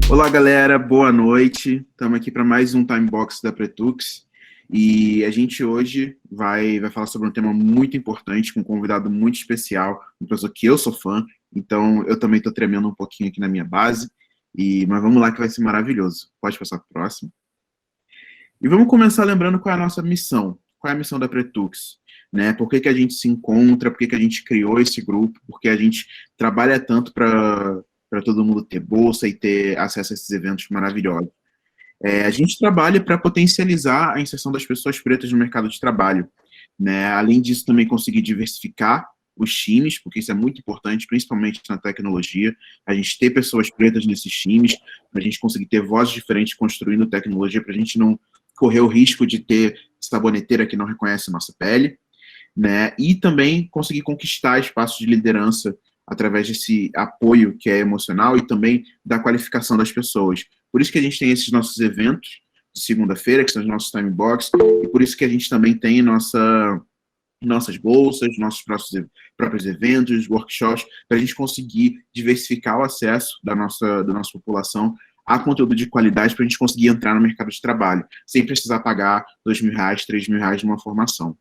Olá, galera, boa noite. Estamos aqui para mais um Timebox da Pretux e a gente hoje vai falar sobre um tema muito importante com um convidado muito especial, uma pessoa que eu sou fã, então eu também estou tremendo um pouquinho aqui na minha base, mas vamos lá que vai ser maravilhoso. Pode passar para o próximo. E vamos começar lembrando qual é a nossa missão, qual é a missão da Pretux, né? Por que a gente se encontra, por que a gente criou esse grupo, porque a gente trabalha tanto para todo mundo ter bolsa e ter acesso a esses eventos maravilhosos. A gente trabalha para potencializar a inserção das pessoas pretas no mercado de trabalho, né? Além disso, também conseguir diversificar os times, porque isso é muito importante, principalmente na tecnologia, a gente ter pessoas pretas nesses times, para a gente conseguir ter vozes diferentes construindo tecnologia, para a gente não correr o risco de ter saboneteira que não reconhece a nossa pele, né? E também conseguir conquistar espaços de liderança através desse apoio que é emocional e também da qualificação das pessoas. Por isso que a gente tem esses nossos eventos de segunda-feira, que são os nossos time box, e por isso que a gente também tem nossas bolsas, nossos próprios eventos, workshops, para a gente conseguir diversificar o acesso da nossa população a conteúdo de qualidade para a gente conseguir entrar no mercado de trabalho, sem precisar pagar R$ 2.000, R$ 3.000 numa formação.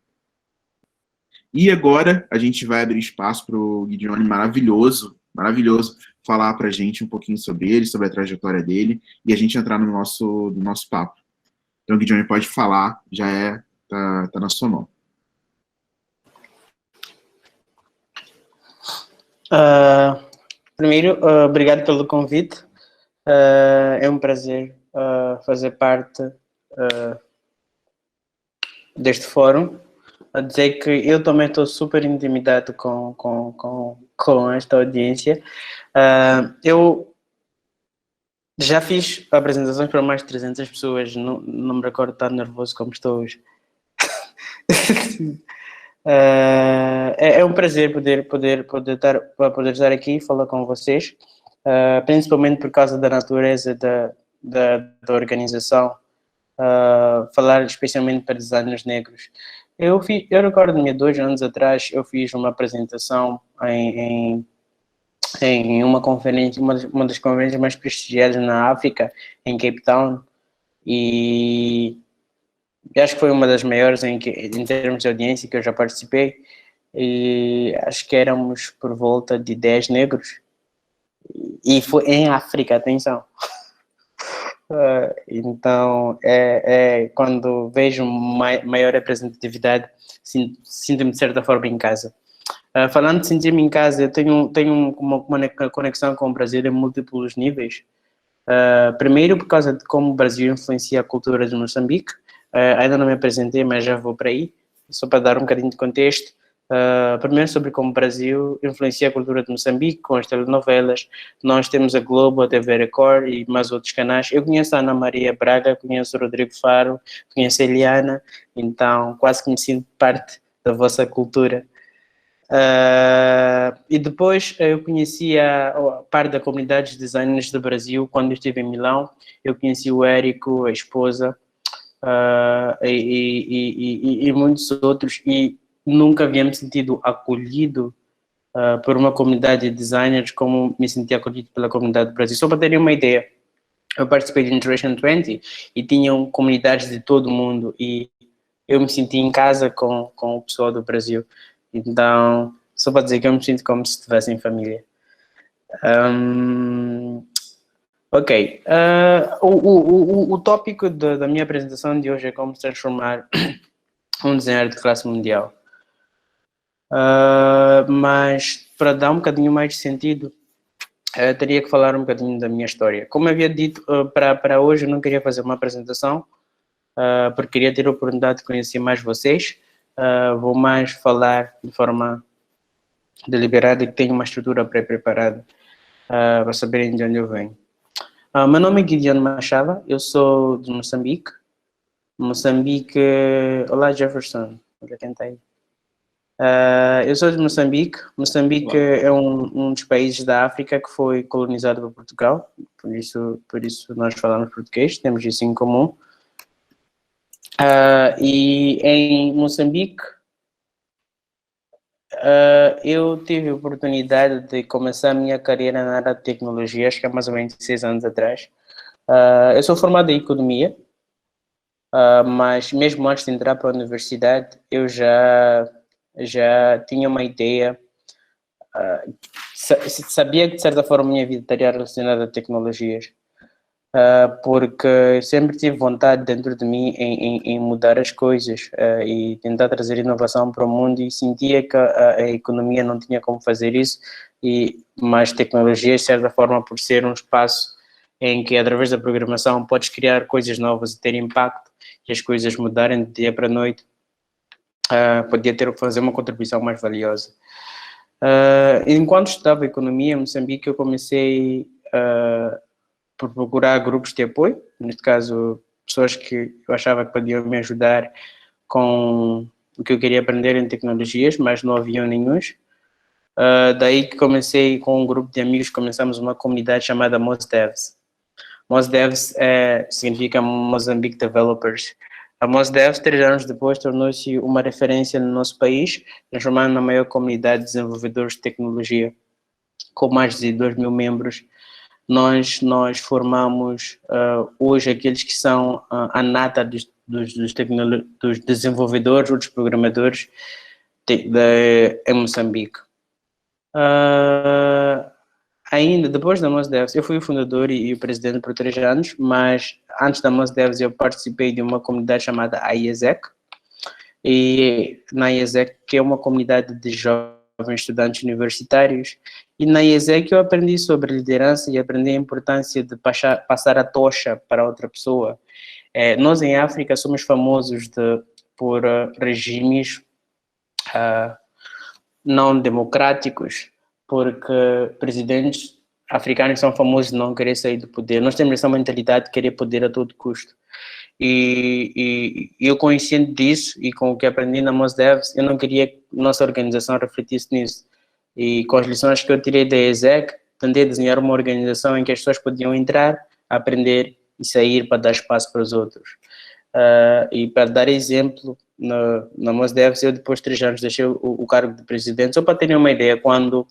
E agora a gente vai abrir espaço para o Guidione maravilhoso, falar para a gente um pouquinho sobre ele, sobre a trajetória dele, e a gente entrar no nosso papo. Então, Guidione, pode falar, tá na sua mão. Primeiro, obrigado pelo convite. É um prazer fazer parte deste fórum. A dizer que eu também estou super intimidado com esta audiência. Eu já fiz apresentações para mais de 300 pessoas, não me recordo tão nervoso como estou hoje. É um prazer poder estar aqui e falar com vocês, principalmente por causa da natureza da organização, falar especialmente para designers negros. Eu recordo-me, 2 anos atrás, eu fiz uma apresentação em uma conferência, uma das conferências mais prestigiadas na África, em Cape Town, e acho que foi uma das maiores em termos de audiência que eu já participei, e acho que éramos por volta de 10 negros, e foi em África, atenção. Então, quando vejo maior representatividade, sinto-me de certa forma em casa. Falando de sentir-me em casa, eu tenho uma conexão com o Brasil em múltiplos níveis. Primeiro, por causa de como o Brasil influencia a cultura de Moçambique. Ainda não me apresentei, mas já vou para aí, só para dar um bocadinho de contexto. Primeiro, sobre como o Brasil influencia a cultura de Moçambique com as telenovelas. Nós temos a Globo, a TV Record e mais outros canais. Eu conheço a Ana Maria Braga, conheço o Rodrigo Faro, conheço a Eliana, então quase que me sinto parte da vossa cultura. E depois eu conheci a parte da comunidade de designers do Brasil quando eu estive em Milão. Eu conheci o Érico, a esposa, e muitos outros, e nunca havia me sentido acolhido por uma comunidade de designers como me senti acolhido pela comunidade do Brasil. Só para terem uma ideia, eu participei de Generation 20 e tinham comunidades de todo o mundo e eu me senti em casa com o pessoal do Brasil. Então, só para dizer que eu me sinto como se estivesse em família. Ok. O tópico da minha apresentação de hoje é como se transformar um designer de classe mundial. Mas, para dar um bocadinho mais de sentido, eu teria que falar um bocadinho da minha história. Como eu havia dito, para hoje eu não queria fazer uma apresentação, porque queria ter a oportunidade de conhecer mais vocês. Vou mais falar de forma deliberada e que tenho uma estrutura pré-preparada para saberem de onde eu venho. Meu nome é Gideon Machava, eu sou de Moçambique. Olá Jefferson, olha quem está aí. Eu sou de Moçambique. Moçambique é um dos países da África que foi colonizado por Portugal, por isso nós falamos português, temos isso em comum. E em Moçambique, Eu tive a oportunidade de começar a minha carreira na área de tecnologia, acho que há mais ou menos 6 anos atrás. Eu sou formado em economia, mas mesmo antes de entrar para a universidade, eu já tinha uma ideia, sabia que de certa forma a minha vida estaria relacionada a tecnologias, porque sempre tive vontade dentro de mim em mudar as coisas e tentar trazer inovação para o mundo, e sentia que a economia não tinha como fazer isso, mas tecnologia, de certa forma, por ser um espaço em que através da programação podes criar coisas novas e ter impacto, e as coisas mudarem de dia para a noite, podia fazer uma contribuição mais valiosa. Enquanto estudava economia em Moçambique, eu comecei por procurar grupos de apoio, neste caso pessoas que eu achava que podiam me ajudar com o que eu queria aprender em tecnologias, mas não haviam nenhuns. Daí que comecei com um grupo de amigos, começamos uma comunidade chamada MozDevs. MozDevs significa Mozambique Developers. A MozDevs, 3 anos depois, tornou-se uma referência no nosso país, transformando na maior comunidade de desenvolvedores de tecnologia, com mais de 2.000 membros. Nós formamos hoje aqueles que são a nata dos desenvolvedores ou dos programadores em Moçambique. Ainda depois da MozDevs, eu fui o fundador e o presidente por 3 anos, mas antes da MozDevs eu participei de uma comunidade chamada IESEC, e na IESEC, que é uma comunidade de jovens estudantes universitários, e na IESEC eu aprendi sobre liderança e aprendi a importância de passar a tocha para outra pessoa. Nós em África somos famosos por regimes não democráticos, porque presidentes africanos são famosos de não querer sair do poder. Nós temos essa mentalidade de querer poder a todo custo. E eu, consciente disso e com o que aprendi na MozDevs, eu não queria que nossa organização refletisse nisso. E com as lições que eu tirei da ESEC, tentei desenhar uma organização em que as pessoas podiam entrar, aprender e sair para dar espaço para os outros. E para dar exemplo, na MozDevs, eu depois de 3 anos deixei o cargo de presidente. Só para terem uma ideia, quando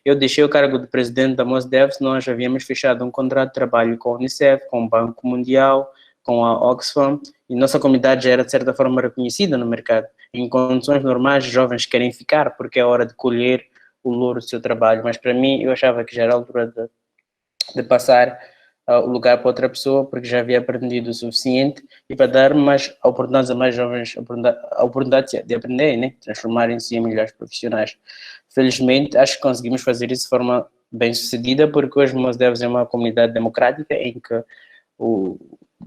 eu deixei o cargo de presidente da MozDevs, nós havíamos fechado um contrato de trabalho com a Unicef, com o Banco Mundial, com a Oxfam, e nossa comunidade já era de certa forma reconhecida no mercado. Em condições normais, os jovens querem ficar porque é hora de colher o louro do seu trabalho, mas para mim eu achava que já era a altura de passar o lugar para outra pessoa, porque já havia aprendido o suficiente, e para dar mais oportunidades a mais jovens, a oportunidade de aprender, né? Transformarem-se em melhores profissionais. Felizmente, acho que conseguimos fazer isso de forma bem sucedida, porque hoje o MozDevs é uma comunidade democrática em que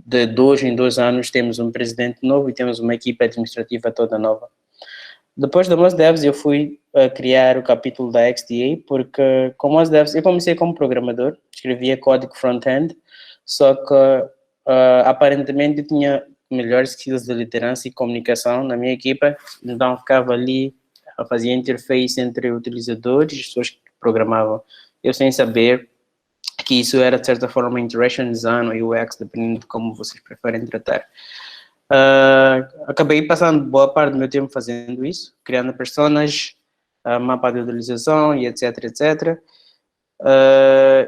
de 2 em 2 anos temos um presidente novo e temos uma equipe administrativa toda nova. Depois da MozDevs eu fui criar o capítulo da XDA, porque com MozDevs eu comecei como programador, escrevia código front-end, só que aparentemente eu tinha melhores skills de liderança e comunicação na minha equipa, então ficava ali a fazer interface entre utilizadores e pessoas que programavam, eu sem saber que isso era de certa forma interaction design ou UX, dependendo de como vocês preferem tratar. Acabei passando boa parte do meu tempo fazendo isso, criando personas, mapa de utilização e etc, etc.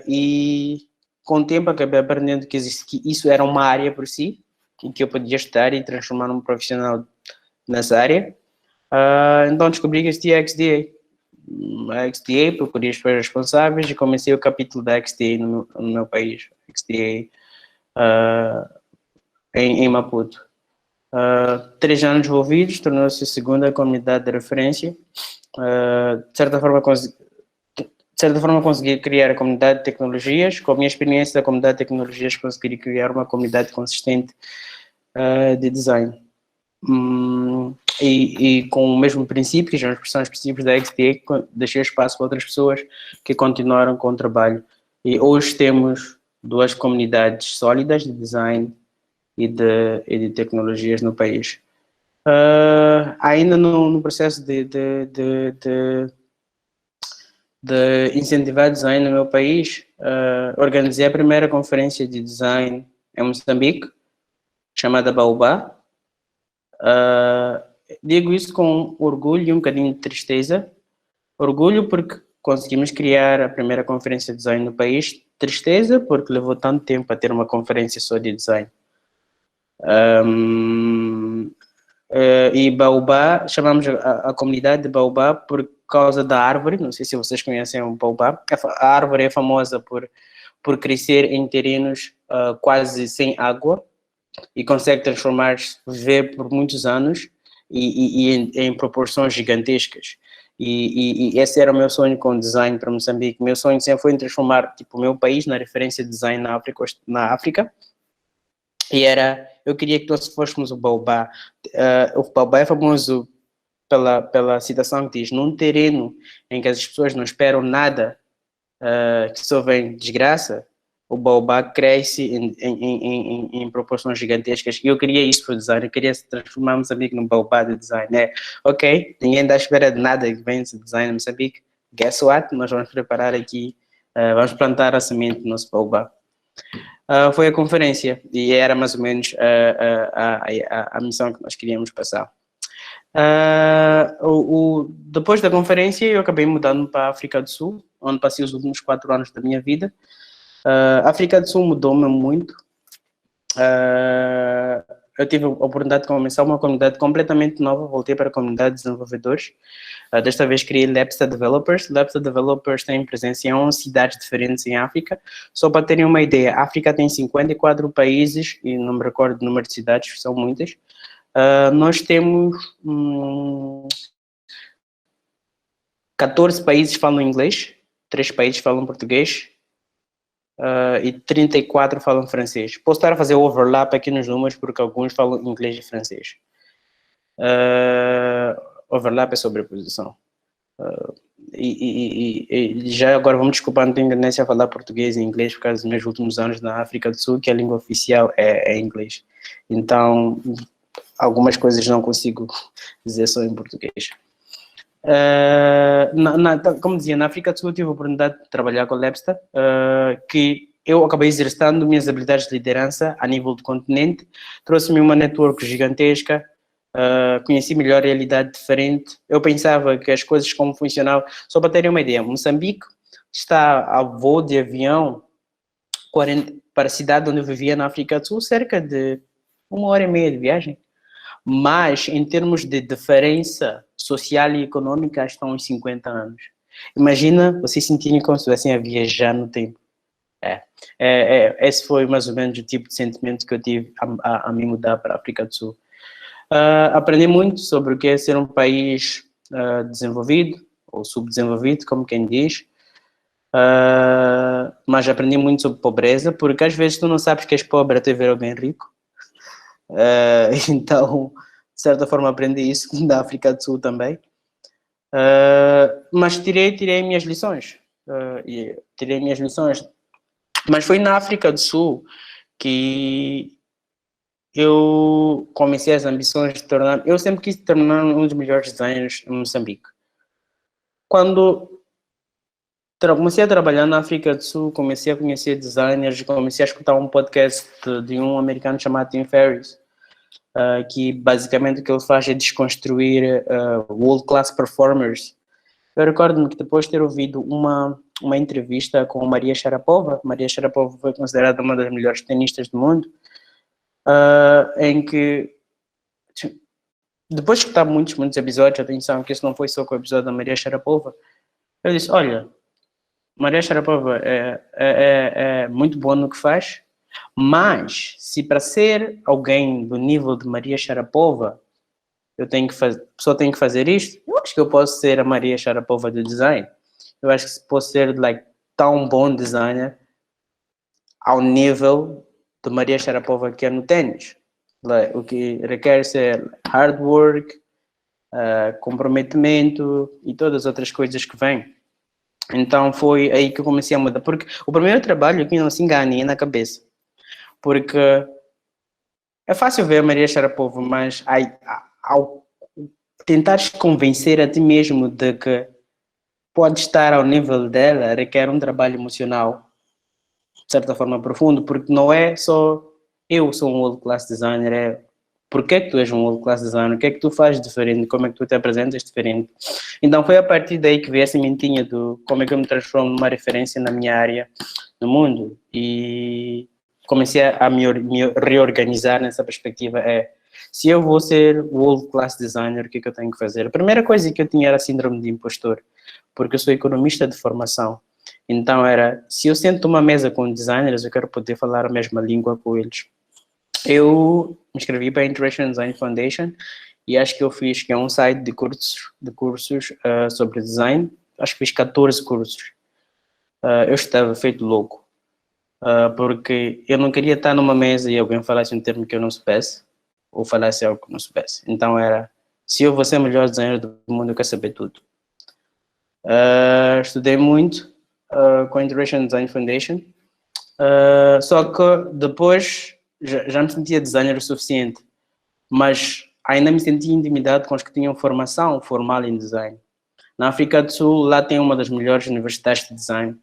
E com o tempo acabei aprendendo que isso era uma área por si, em que eu podia estudar e transformar num profissional nessa área. Então descobri que existia a XDA. A XDA, procurei as pessoas responsáveis e comecei o capítulo da XDA no meu país, XDA em Maputo. 3 anos envolvidos, tornou-se a segunda comunidade de referência. De certa forma consegui criar a comunidade de tecnologias. Com a minha experiência da comunidade de tecnologias, consegui criar uma comunidade consistente de design. E com o mesmo princípio, que são os princípios da XDA, deixei espaço para outras pessoas que continuaram com o trabalho. E hoje temos 2 comunidades sólidas de design e de tecnologias no país. Ainda no processo de incentivar design no meu país, organizei a primeira conferência de design em Moçambique, chamada Baobá. Digo isso com orgulho e um bocadinho de tristeza, Orgulho porque conseguimos criar a primeira conferência de design no país. Tristeza porque levou tanto tempo a ter uma conferência só de design. E Baobá, chamamos a comunidade de Baobá por causa da árvore. Não sei se vocês conhecem o Baobá. A árvore é famosa por crescer em terrenos quase sem água e consegue transformar-se, viver por muitos anos e em proporções gigantescas. E esse era o meu sonho com design para Moçambique. Meu sonho sempre foi transformar tipo, o meu país na referência de design na África. E eu queria que nós fôssemos o Baobá. O Baobá é famoso pela citação que diz: num terreno em que as pessoas não esperam nada, que só vem desgraça, o Baobá cresce em proporções gigantescas. E eu queria isso para o design, eu queria transformar Moçambique num Baobá de design. Ok, ninguém está à espera de nada que venha de design em Moçambique. Guess what? Nós vamos preparar aqui, vamos plantar a semente do nosso Baobá. Foi a conferência e era mais ou menos a missão que nós queríamos passar. Depois da conferência, eu acabei mudando para a África do Sul, onde passei os últimos 4 anos da minha vida. A África do Sul mudou-me muito. Eu tive a oportunidade de começar uma comunidade completamente nova, voltei para a comunidade de desenvolvedores. Desta vez criei Lepsta Developers. Lepsta Developers tem presença em 11 cidades diferentes em África. Só para terem uma ideia, a África tem 54 países, e não me recordo o número de cidades, são muitas. Nós temos 14 países falam inglês, 3 países falam português, e 34 falam francês. Posso estar a fazer overlap aqui nos números, porque alguns falam inglês e francês. Overlap é sobreposição. E já agora vamos desculpar, não tenho tendência a falar português e inglês por causa dos meus últimos anos na África do Sul, que a língua oficial é inglês. Então, algumas coisas não consigo dizer só em português. Como dizia, na África do Sul eu tive a oportunidade de trabalhar com a Lepsta, que eu acabei exercitando minhas habilidades de liderança a nível do continente, trouxe-me uma network gigantesca, conheci melhor a realidade diferente. Eu pensava que as coisas como funcionavam, só para terem uma ideia, Moçambique está a voo de avião para a cidade onde eu vivia na África do Sul, cerca de 1h30 de viagem. Mas, em termos de diferença social e econômica, estão uns 50 anos. Imagina vocês sentirem como se estivessem a viajar no tempo. Esse foi mais ou menos o tipo de sentimento que eu tive a me mudar para a África do Sul. Aprendi muito sobre o que é ser um país desenvolvido, ou subdesenvolvido, como quem diz. Mas aprendi muito sobre pobreza, porque às vezes tu não sabes que és pobre até ver alguém rico. Então, de certa forma, aprendi isso da África do Sul também. Mas tirei minhas lições. Mas foi na África do Sul que eu comecei as ambições de tornar... Eu sempre quis tornar um dos melhores designers em Moçambique. Quando comecei a trabalhar na África do Sul, comecei a conhecer designers, comecei a escutar um podcast de um americano chamado Tim Ferriss, que basicamente o que ele faz é desconstruir world class performers. Eu recordo-me que depois de ter ouvido uma entrevista com Maria Sharapova foi considerada uma das melhores tenistas do mundo, em que, depois de escutar muitos episódios, atenção que isso não foi só com o episódio da Maria Sharapova, eu disse, olha, Maria Sharapova é muito boa no que faz, mas se para ser alguém do nível de Maria Sharapova só tenho que fazer isto, eu acho que eu posso ser a Maria Sharapova do design. Eu acho que posso ser tão bom designer ao nível de Maria Sharapova que é no ténis. O que requer ser hard work, comprometimento e todas as outras coisas que vêm. Então foi aí que eu comecei a mudar, porque o primeiro trabalho aqui não se engane na cabeça, porque é fácil ver a Maria Sharapova, mas ao tentares convencer a ti mesmo de que pode estar ao nível dela, requer um trabalho emocional, de certa forma profundo, porque não é só eu sou um world class designer, Por que é que tu és um world class designer? O que é que tu fazes diferente? Como é que tu te apresentas diferente? Então foi a partir daí que veio essa sementinha do como é que eu me transformo numa referência na minha área no mundo. E comecei a me reorganizar nessa perspectiva. Se eu vou ser world class designer, o que é que eu tenho que fazer? A primeira coisa que eu tinha era a síndrome de impostor, porque eu sou economista de formação. Então era, se eu sento numa mesa com designers, eu quero poder falar a mesma língua com eles. Eu me inscrevi para a International Design Foundation e acho que eu fiz, que é um site de cursos sobre design, acho que fiz 14 cursos. Eu estava feito louco, porque eu não queria estar numa mesa e alguém falasse um termo que eu não soubesse, ou falasse algo que eu não soubesse. Então era, se eu vou ser o melhor designer do mundo, eu quero saber tudo. Estudei muito com a International Design Foundation, só que depois já me sentia designer o suficiente, mas ainda me sentia intimidado com os que tinham formação formal em design. Na África do Sul, lá tem uma das melhores universidades de design,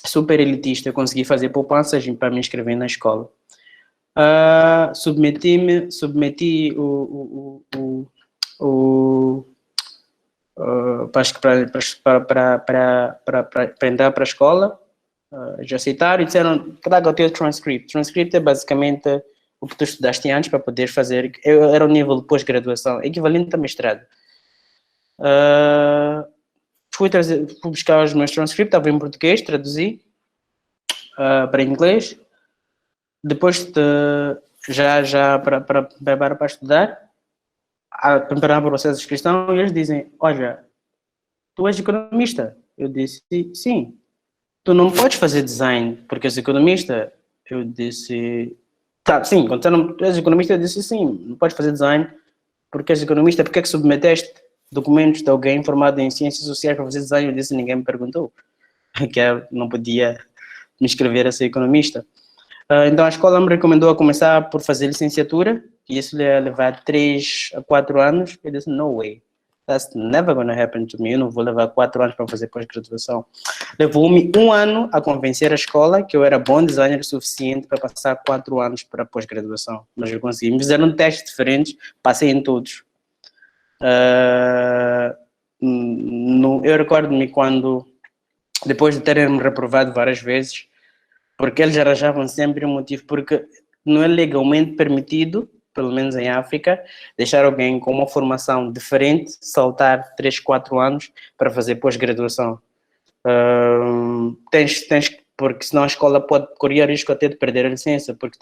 super elitista. Eu consegui fazer poupanças para me inscrever na escola. Submeti para entrar para a escola. Já aceitaram e disseram, traga o teu transcript. Transcript é basicamente o que tu estudaste antes para poder fazer. Era o nível de pós-graduação, equivalente a mestrado. Fui buscar os meus transcripts, estava em português, traduzi para inglês. Depois já para estudar, a preparar para o processo de inscrição, e eles dizem, olha, tu és economista? Eu disse, sim. Tu não podes fazer design porque és economista? Eu disse, tá, sim, quando tu és economista, eu disse, sim, não podes fazer design porque és economista. Porque é que submeteste documentos de alguém formado em ciências sociais para fazer design? Eu disse, ninguém me perguntou, que eu não podia me inscrever a ser economista. Então a escola me recomendou a começar por fazer licenciatura, e isso ia levar 3 a 4 anos. Eu disse, no way, that's never gonna happen to me. Eu não vou levar 4 anos para fazer pós-graduação. Levou-me 1 ano a convencer a escola que eu era bom designer o suficiente para passar 4 anos para pós-graduação, mas eu consegui. Me fizeram testes diferentes, passei em todos. Eu recordo-me quando, depois de terem me reprovado várias vezes, porque eles arranjavam sempre um motivo, porque não é legalmente permitido, pelo menos em África, deixar alguém com uma formação diferente saltar 3, 4 anos para fazer pós-graduação. Porque senão a escola pode correr risco até de perder a licença, porque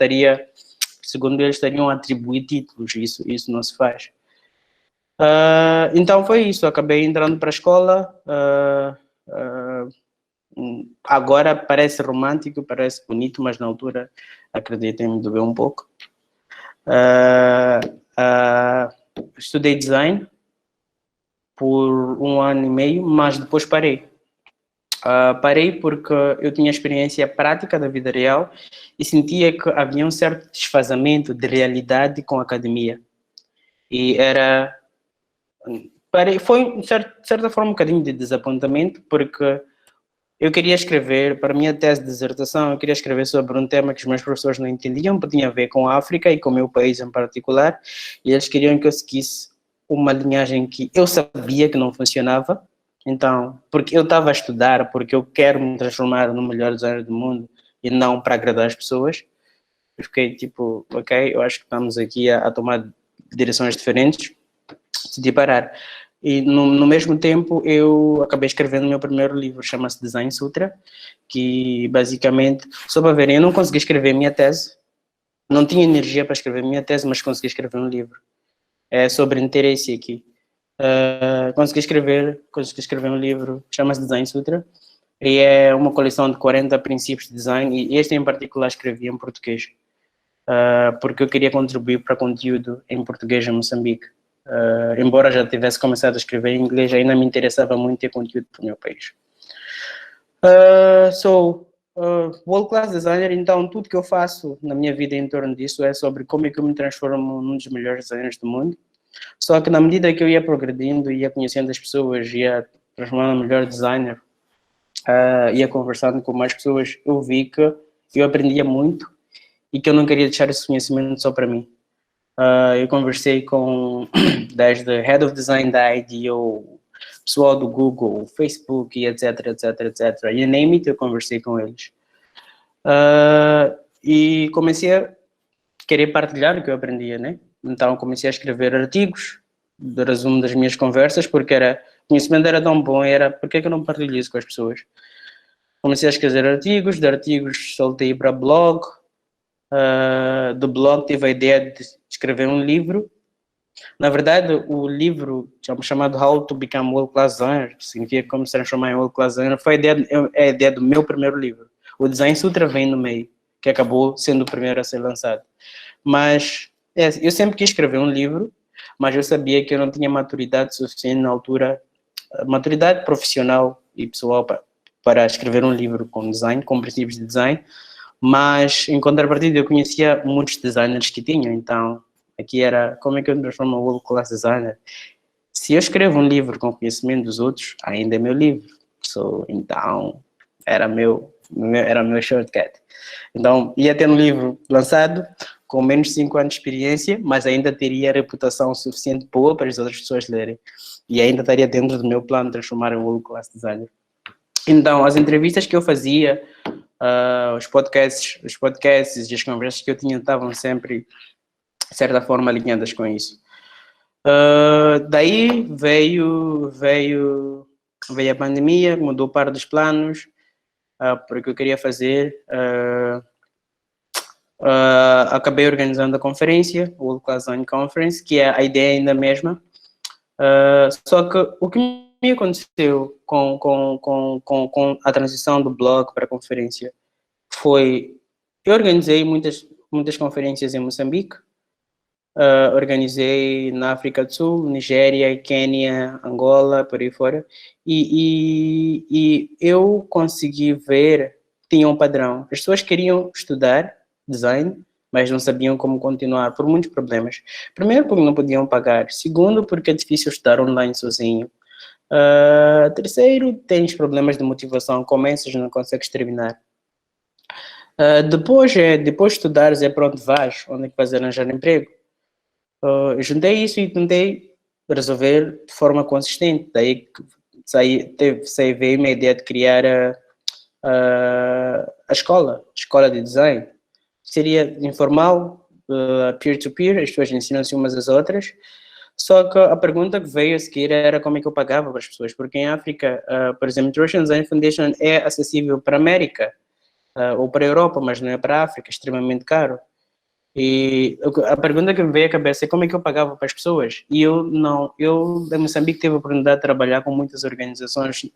segundo eles, teriam a atribuir títulos, isso não se faz. Então foi isso, acabei entrando para a escola. Agora parece romântico, parece bonito, mas na altura, acreditem-me, doeu um pouco. Estudei design por 1 ano e meio, mas depois parei. Parei porque eu tinha experiência prática da vida real e sentia que havia um certo desfazamento de realidade com a academia. E foi, de certa forma, um bocadinho de desapontamento, porque eu queria escrever, para a minha tese de dissertação, eu queria escrever sobre um tema que os meus professores não entendiam, que tinha a ver com a África e com o meu país em particular, e eles queriam que eu seguisse uma linhagem que eu sabia que não funcionava. Então, porque eu estava a estudar, porque eu quero me transformar no melhor designer do mundo e não para agradar as pessoas, eu fiquei tipo, ok, eu acho que estamos aqui a tomar direções diferentes, decidi parar. E no mesmo tempo eu acabei escrevendo o meu primeiro livro, chama-se Design Sutra, que basicamente, só para verem, eu não consegui escrever a minha tese, não tinha energia para escrever a minha tese, mas consegui escrever um livro. É sobre interesse aqui. Consegui escrever um livro, chama-se Design Sutra, e é uma coleção de 40 princípios de design, e este em particular escrevi em português, porque eu queria contribuir para conteúdo em português em Moçambique. Embora já tivesse começado a escrever em inglês, ainda me interessava muito ter conteúdo para o meu país. Sou world class designer, então tudo que eu faço na minha vida em torno disso é sobre como é que eu me transformo num dos melhores designers do mundo. Só que na medida que eu ia progredindo, ia conhecendo as pessoas, ia transformando no melhor designer, ia conversando com mais pessoas, eu vi que eu aprendia muito e que eu não queria deixar esse conhecimento só para mim. Eu conversei com desde Head of Design da IDEO, pessoal do Google, Facebook, e etc, etc, etc. You name it, eu conversei com eles. E comecei a querer partilhar o que eu aprendia, né? Então comecei a escrever artigos de resumo das minhas conversas, porque o conhecimento era tão bom, por que eu não partilho isso com as pessoas? Comecei a escrever artigos, de artigos soltei para blog, do blog tive a ideia de escrever um livro. Na verdade, o livro chamado How to Become World Class Designer, que significa como se transformar em World Class Designer, foi a ideia do meu primeiro livro. O Design Sutra vem no meio, que acabou sendo o primeiro a ser lançado. Mas eu sempre quis escrever um livro, mas eu sabia que eu não tinha maturidade suficiente na altura, maturidade profissional e pessoal para escrever um livro com design, com princípios de design, mas em contrapartida eu conhecia muitos designers que tinham, então aqui era como é que eu me transformo em world class designer. Se eu escrevo um livro com conhecimento dos outros, ainda é meu livro, então era meu shortcut. Então ia ter um livro lançado com menos de 5 anos de experiência, mas ainda teria reputação suficiente boa para as outras pessoas lerem, e ainda estaria dentro do meu plano de transformar em world class designer. Então as entrevistas que eu fazia, os podcasts e as conversas que eu tinha estavam sempre, de certa forma, alinhadas com isso. Daí veio a pandemia, mudou parte dos planos, porque eu queria fazer. Acabei organizando a conferência, o World Class Design Conference, que é a ideia ainda mesma. Só que o que me aconteceu com a transição do blog para a conferência foi, eu organizei muitas conferências em Moçambique, organizei na África do Sul, Nigéria, Quênia, Angola, por aí fora, e eu consegui ver, tinha um padrão, as pessoas queriam estudar design, mas não sabiam como continuar, por muitos problemas. Primeiro, porque não podiam pagar. Segundo, porque é difícil estudar online sozinho. Terceiro, tens problemas de motivação, começas e não consegues terminar. Depois de estudares, para onde vais, onde é que vais arranjar emprego. Eu juntei isso e tentei resolver de forma consistente. Daí veio a ideia de criar a escola de design. Seria informal, peer-to-peer, as pessoas ensinam-se umas às outras. Só que a pergunta que veio a seguir era como é que eu pagava para as pessoas, porque em África, por exemplo, Introduction Design Foundation é acessível para a América ou para a Europa, mas não é para a África, é extremamente caro. E a pergunta que me veio à cabeça é como é que eu pagava para as pessoas. E eu em Moçambique tive a oportunidade de trabalhar com muitas organizações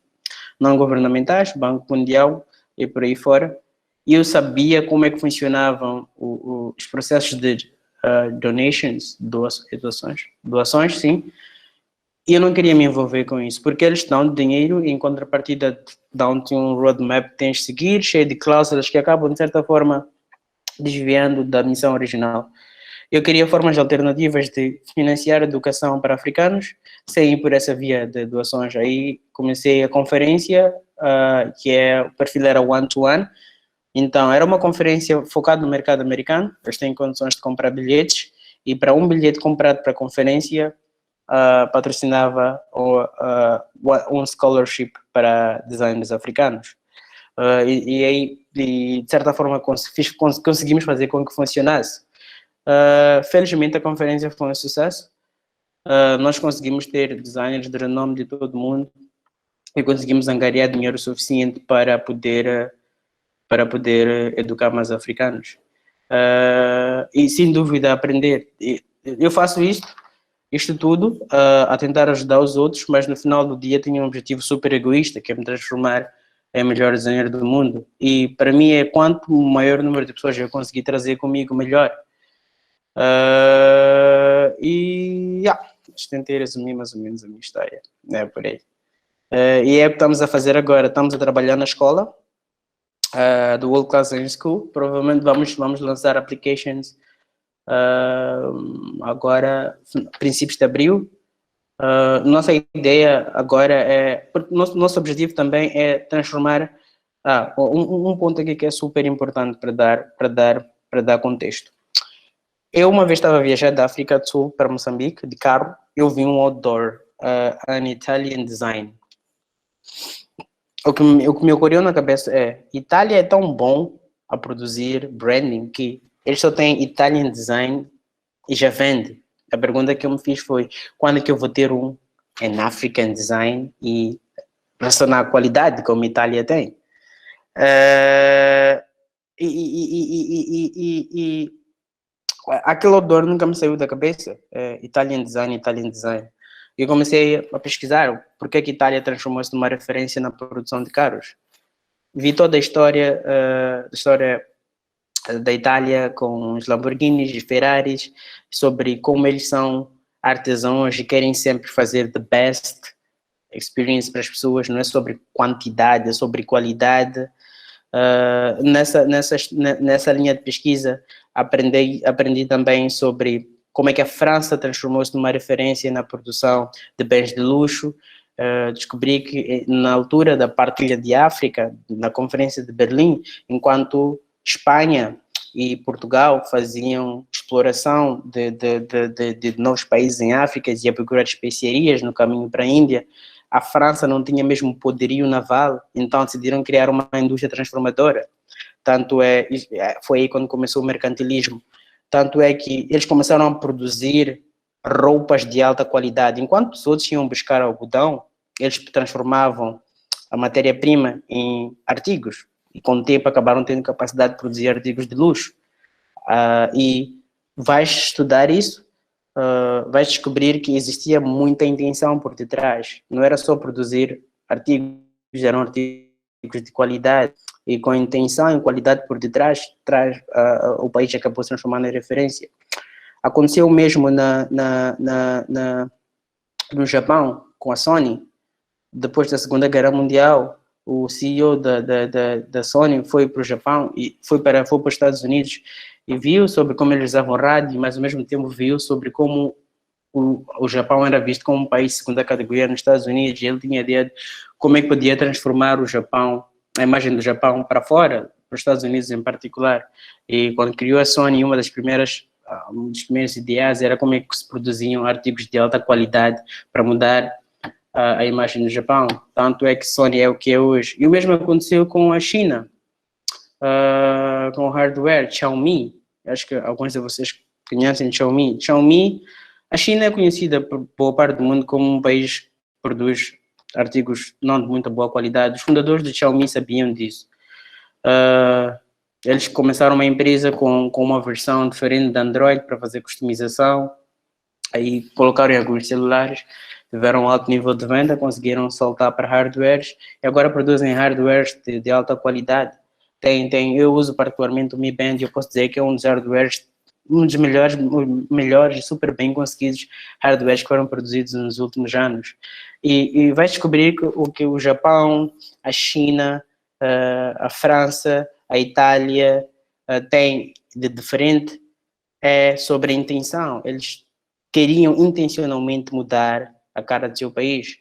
não governamentais, Banco Mundial e por aí fora, e eu sabia como é que funcionavam os processos de doações, sim, e eu não queria me envolver com isso, porque eles dão dinheiro e em contrapartida dão-te um roadmap que tens de seguir, cheio de cláusulas que acabam, de certa forma, desviando da missão original. Eu queria formas alternativas de financiar a educação para africanos, sem ir por essa via de doações. Aí comecei a conferência, o perfil era one-to-one, então era uma conferência focada no mercado americano, eles têm condições de comprar bilhetes, e para um bilhete comprado para a conferência, patrocinava um scholarship para designers africanos. E aí, de certa forma, conseguimos fazer com que funcionasse. Felizmente, a conferência foi um sucesso. Nós conseguimos ter designers de renome de todo o mundo e conseguimos angariar dinheiro suficiente para poder educar mais africanos. E, sem dúvida, aprender. Eu faço isto tudo a tentar ajudar os outros, mas no final do dia tenho um objetivo super egoísta, que é me transformar em melhor designer do mundo. E para mim é quanto maior número de pessoas eu conseguir trazer comigo, melhor. Tentei resumir mais ou menos a minha história, né, por aí. E é o que estamos a fazer agora. Estamos a trabalhar na escola do World Class Design School. Provavelmente vamos lançar applications agora, princípios de abril. Nossa ideia agora nosso objetivo também é transformar. Um ponto aqui que é super importante para dar contexto. Eu uma vez estava a viajar da África do Sul para Moçambique, de carro, eu vi um outdoor, an Italian design. O que me ocorreu na cabeça é, Itália é tão bom a produzir branding que eles só têm Italian design e já vende. A pergunta que eu me fiz foi, quando é que eu vou ter um em African design e relacionar a qualidade como a Itália tem? Aquele odor nunca me saiu da cabeça. Italian design, Italian design. E comecei a pesquisar por que a Itália transformou-se numa referência na produção de carros. Vi toda a história da Itália com os Lamborghinis e Ferraris, sobre como eles são artesãos e querem sempre fazer the best experience para as pessoas, não é sobre quantidade, é sobre qualidade. Nessa linha de pesquisa, aprendi também sobre como é que a França transformou-se numa referência na produção de bens de luxo. Descobri que na altura da partilha de África, na Conferência de Berlim, enquanto Espanha e Portugal faziam exploração de novos países em África e a procurar de especiarias no caminho para a Índia, a França não tinha mesmo poderio naval, então decidiram criar uma indústria transformadora. Foi aí quando começou o mercantilismo. Tanto é que eles começaram a produzir roupas de alta qualidade. Enquanto os outros iam buscar algodão, eles transformavam a matéria-prima em artigos. E com o tempo acabaram tendo capacidade de produzir artigos de luxo. E vais estudar isso, vais descobrir que existia muita intenção por detrás. Não era só produzir artigos, eram artigos de qualidade. E com intenção e qualidade por detrás, o país acabou se transformando em referência. Aconteceu o mesmo no Japão, com a Sony. Depois da Segunda Guerra Mundial, o CEO da Sony foi para o Japão e foi para os Estados Unidos e viu sobre como eles usavam rádio, mas ao mesmo tempo viu sobre como o Japão era visto como um país de segunda categoria nos Estados Unidos, e ele tinha ideia de como é que podia transformar o Japão, a imagem do Japão para fora, para os Estados Unidos em particular. E quando criou a Sony, um dos primeiros ideais era como é que se produziam artigos de alta qualidade para mudar a imagem do Japão. Tanto é que Sony é o que é hoje. E o mesmo aconteceu com a China, com o hardware, Xiaomi. Acho que alguns de vocês conhecem Xiaomi. A China é conhecida por boa parte do mundo como um país que produz artigos não de muita boa qualidade. Os fundadores do Xiaomi sabiam disso. Eles começaram uma empresa com uma versão diferente de Android para fazer customização. Aí colocaram em alguns celulares, tiveram um alto nível de venda, conseguiram saltar para hardwares e agora produzem hardwares de alta qualidade. Eu uso particularmente o Mi Band e eu posso dizer que é um dos hardwares, um dos melhores, super bem conseguidos hardwares que foram produzidos nos últimos anos. E vais descobrir que o Japão, a China, a França, a Itália têm de diferente sobre a intenção. Eles queriam intencionalmente mudar a cara do seu país.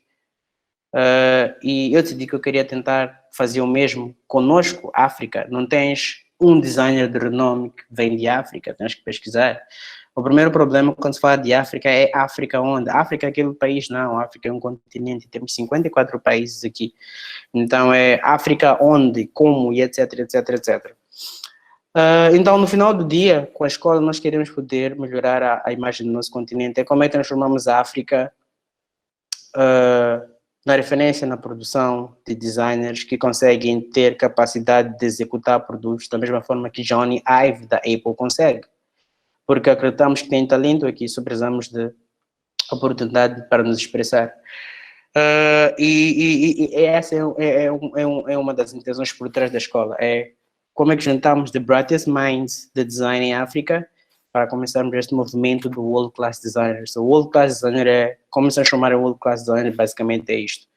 E eu decidi que eu queria tentar fazer o mesmo conosco, África. Não tens um designer de renome que vem de África, tens que pesquisar. O primeiro problema quando se fala de África é África onde? África é aquele país? Não, África é um continente, temos 54 países aqui. Então é África onde, como e etc, etc, etc. Então, no final do dia, com a escola, nós queremos poder melhorar a imagem do nosso continente. É como é que transformamos a África na referência na produção de designers que conseguem ter capacidade de executar produtos da mesma forma que Johnny Ive da Apple consegue. Porque acreditamos que tem talento aqui, só precisamos de oportunidade para nos expressar. E essa é uma das intenções por trás da escola. É como é que juntamos the brightest minds de design em África para começarmos este movimento do World Class Designers. O World Class Designer como se chamar o World Class Designer, basicamente é isto.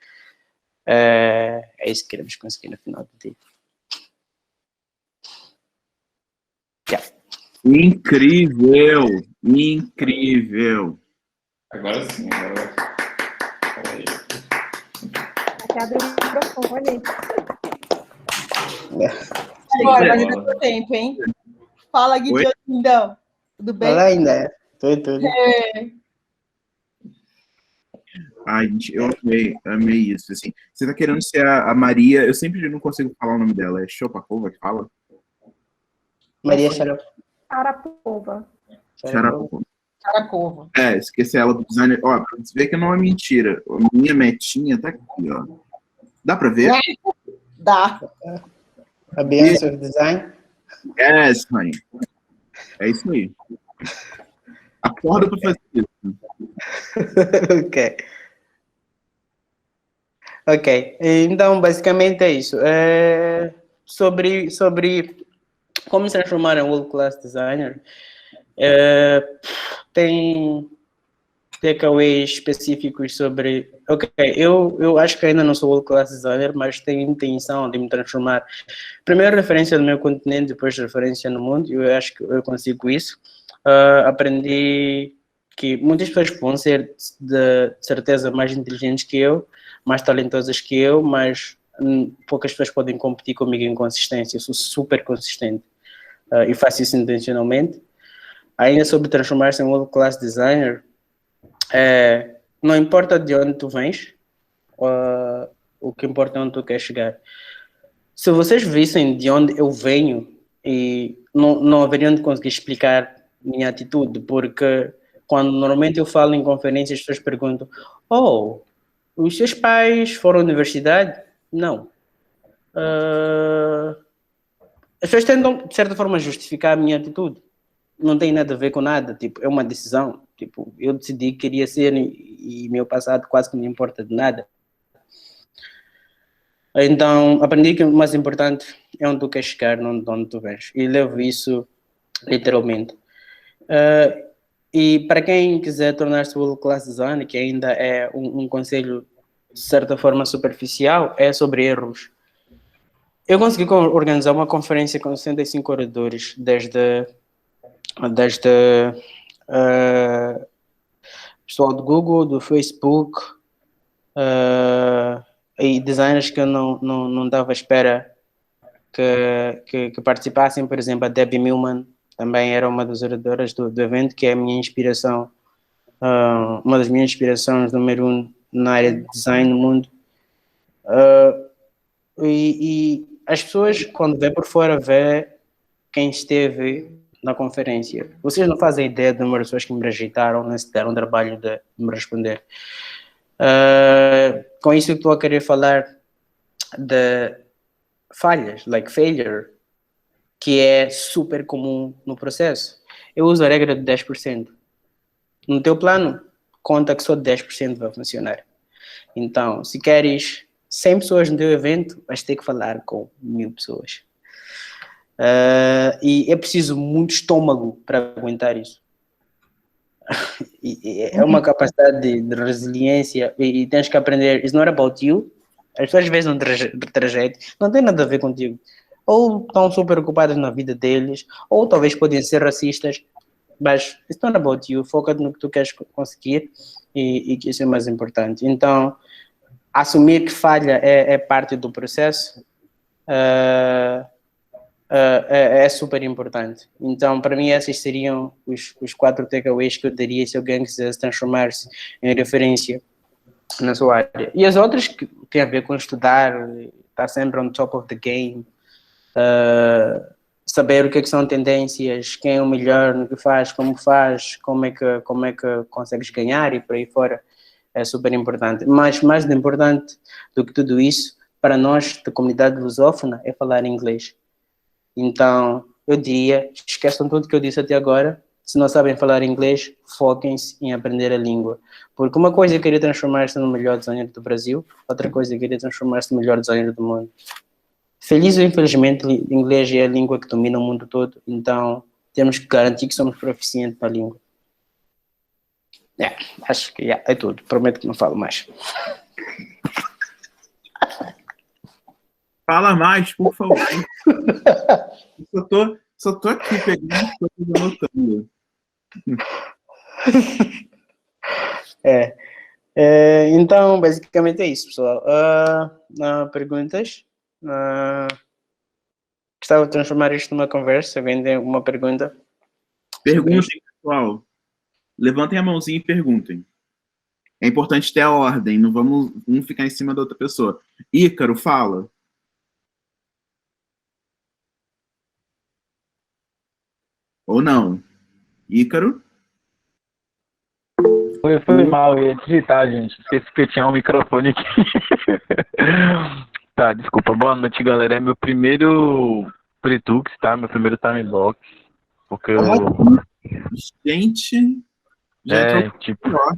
É isso que queremos conseguir no final do dia. Yeah. Incrível! Incrível! Agora sim, agora. Cadê o microfone? Agora, Agora, vai dar seu tempo, hein? Fala, Guidião, lindão. Tudo bem? Olá, ainda. Tudo. É, Ai, gente, eu amei isso, assim. Você tá querendo ser a Maria, eu sempre não consigo falar o nome dela, é Chopakova que fala? Maria Arapova. Sharapova. Sharapova. Caracovo. Esqueci ela do designer. Ó, pra você ver que não é mentira. A minha metinha tá aqui, ó. Dá pra ver? Dá. A Beyoncé of Design. Honey. É isso aí. Acorda pra fazer isso. Ok. Ok. Então, basicamente é isso. Sobre como se transformar em world class designer, tem takeaways específicos sobre. Ok, eu acho que ainda não sou world class designer, mas tenho intenção de me transformar. Primeiro, referência no meu continente, depois referência no mundo. Eu acho que eu consigo isso. Aprendi que muitas pessoas vão ser de certeza mais inteligentes que eu, mais talentosas que eu, mas poucas pessoas podem competir comigo em consistência. Eu sou super consistente e faço isso intencionalmente. Ainda sobre transformar-se em world class designer, não importa de onde tu vens, o que importa é onde tu queres chegar. Se vocês vissem de onde eu venho, e não haveriam de conseguir explicar minha atitude, porque quando normalmente eu falo em conferências, as pessoas perguntam: Oh, os seus pais foram à universidade? Não. As pessoas tentam, de certa forma, justificar a minha atitude. Não tem nada a ver com nada, tipo, é uma decisão. Tipo, eu decidi que queria ser e meu passado quase que não importa de nada. Então, aprendi que o mais importante é onde tu queres chegar, não de onde tu vens. E levo isso literalmente. E para quem quiser tornar-se world class designer, que ainda é um conselho de certa forma superficial, é sobre erros. Eu consegui organizar uma conferência com 65 oradores, desde pessoal do Google, do Facebook, e designers que eu não dava espera que participassem. Por exemplo, a Debbie Millman também era uma das oradoras do evento, que é a minha inspiração, uma das minhas inspirações número 1 na área de design no mundo. E as pessoas, quando vê por fora, vê quem esteve na conferência. Vocês não fazem ideia do número de pessoas que me rejeitaram, nem se deram o trabalho de me responder. Com isso, eu estou a querer falar de falhas, like failure, que é super comum no processo. Eu uso a regra de 10%. No teu plano, conta que só 10% vai funcionar. Então, se queres 100 pessoas no teu evento, vais ter que falar com 1000 pessoas. E é preciso muito estômago para aguentar isso. É uma capacidade de resiliência e tens que aprender. It's not about you. As pessoas às vezes no trajeto não tem nada a ver contigo. Ou estão super ocupadas na vida deles, ou talvez podem ser racistas, mas it's not about you. Foca no que tu queres conseguir e que isso é mais importante. Então, assumir que falha é parte do processo. É super importante. Então, para mim, esses seriam os 4 takeaways que eu daria se alguém quisesse transformar-se em referência na sua área. E as outras que têm a ver com estudar, estar sempre on top of the game, saber o que são tendências, quem é o melhor no que faz, como é que consegues ganhar e por aí fora, é super importante. Mas mais importante do que tudo isso, para nós da comunidade lusófona, é falar inglês. Então, eu diria, esqueçam tudo que eu disse até agora. Se não sabem falar inglês, foquem-se em aprender a língua. Porque uma coisa é querer transformar-se no melhor designer do Brasil, outra coisa é querer transformar-se no melhor designer do mundo. Feliz ou infelizmente, inglês é a língua que domina o mundo todo, então temos que garantir que somos proficientes para a língua. Acho que é tudo. Prometo que não falo mais. Fala mais, por favor. Só tô aqui pegando as coisas e anotando. Então, basicamente é isso, pessoal. Perguntas? Gostava de transformar isto numa conversa. Alguém tem alguma pergunta? Perguntem, pessoal. Levantem a mãozinha e perguntem. É importante ter a ordem, não vamos um ficar em cima da outra pessoa. Ícaro, fala. Ou não? Ícaro? Foi mal, eu ia digitar, gente. Esqueci que eu tinha um microfone aqui. Tá, desculpa. Boa noite, galera. É meu primeiro Pretux, tá? Meu primeiro time box. Porque eu. Gente, já entrou Tipo, pior.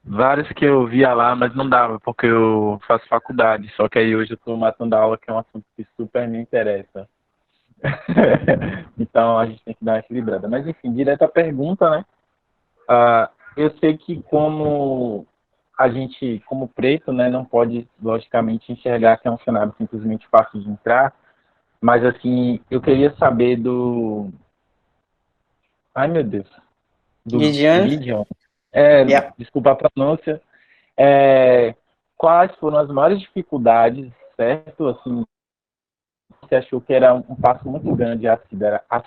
vários que eu via lá, mas não dava, porque eu faço faculdade. Só que aí hoje eu tô matando a aula, que é um assunto que super me interessa. Então a gente tem que dar uma equilibrada. Mas enfim, direto à pergunta, né? Eu sei que como a gente, como preto, né, não pode, logicamente, enxergar que é um cenário simplesmente fácil de entrar, mas, assim, eu queria saber do... Ai, meu Deus. Do Gideon? Gideon. Yeah. Desculpa a pronúncia. Quais foram as maiores dificuldades, certo? Assim, você achou que era um passo muito grande a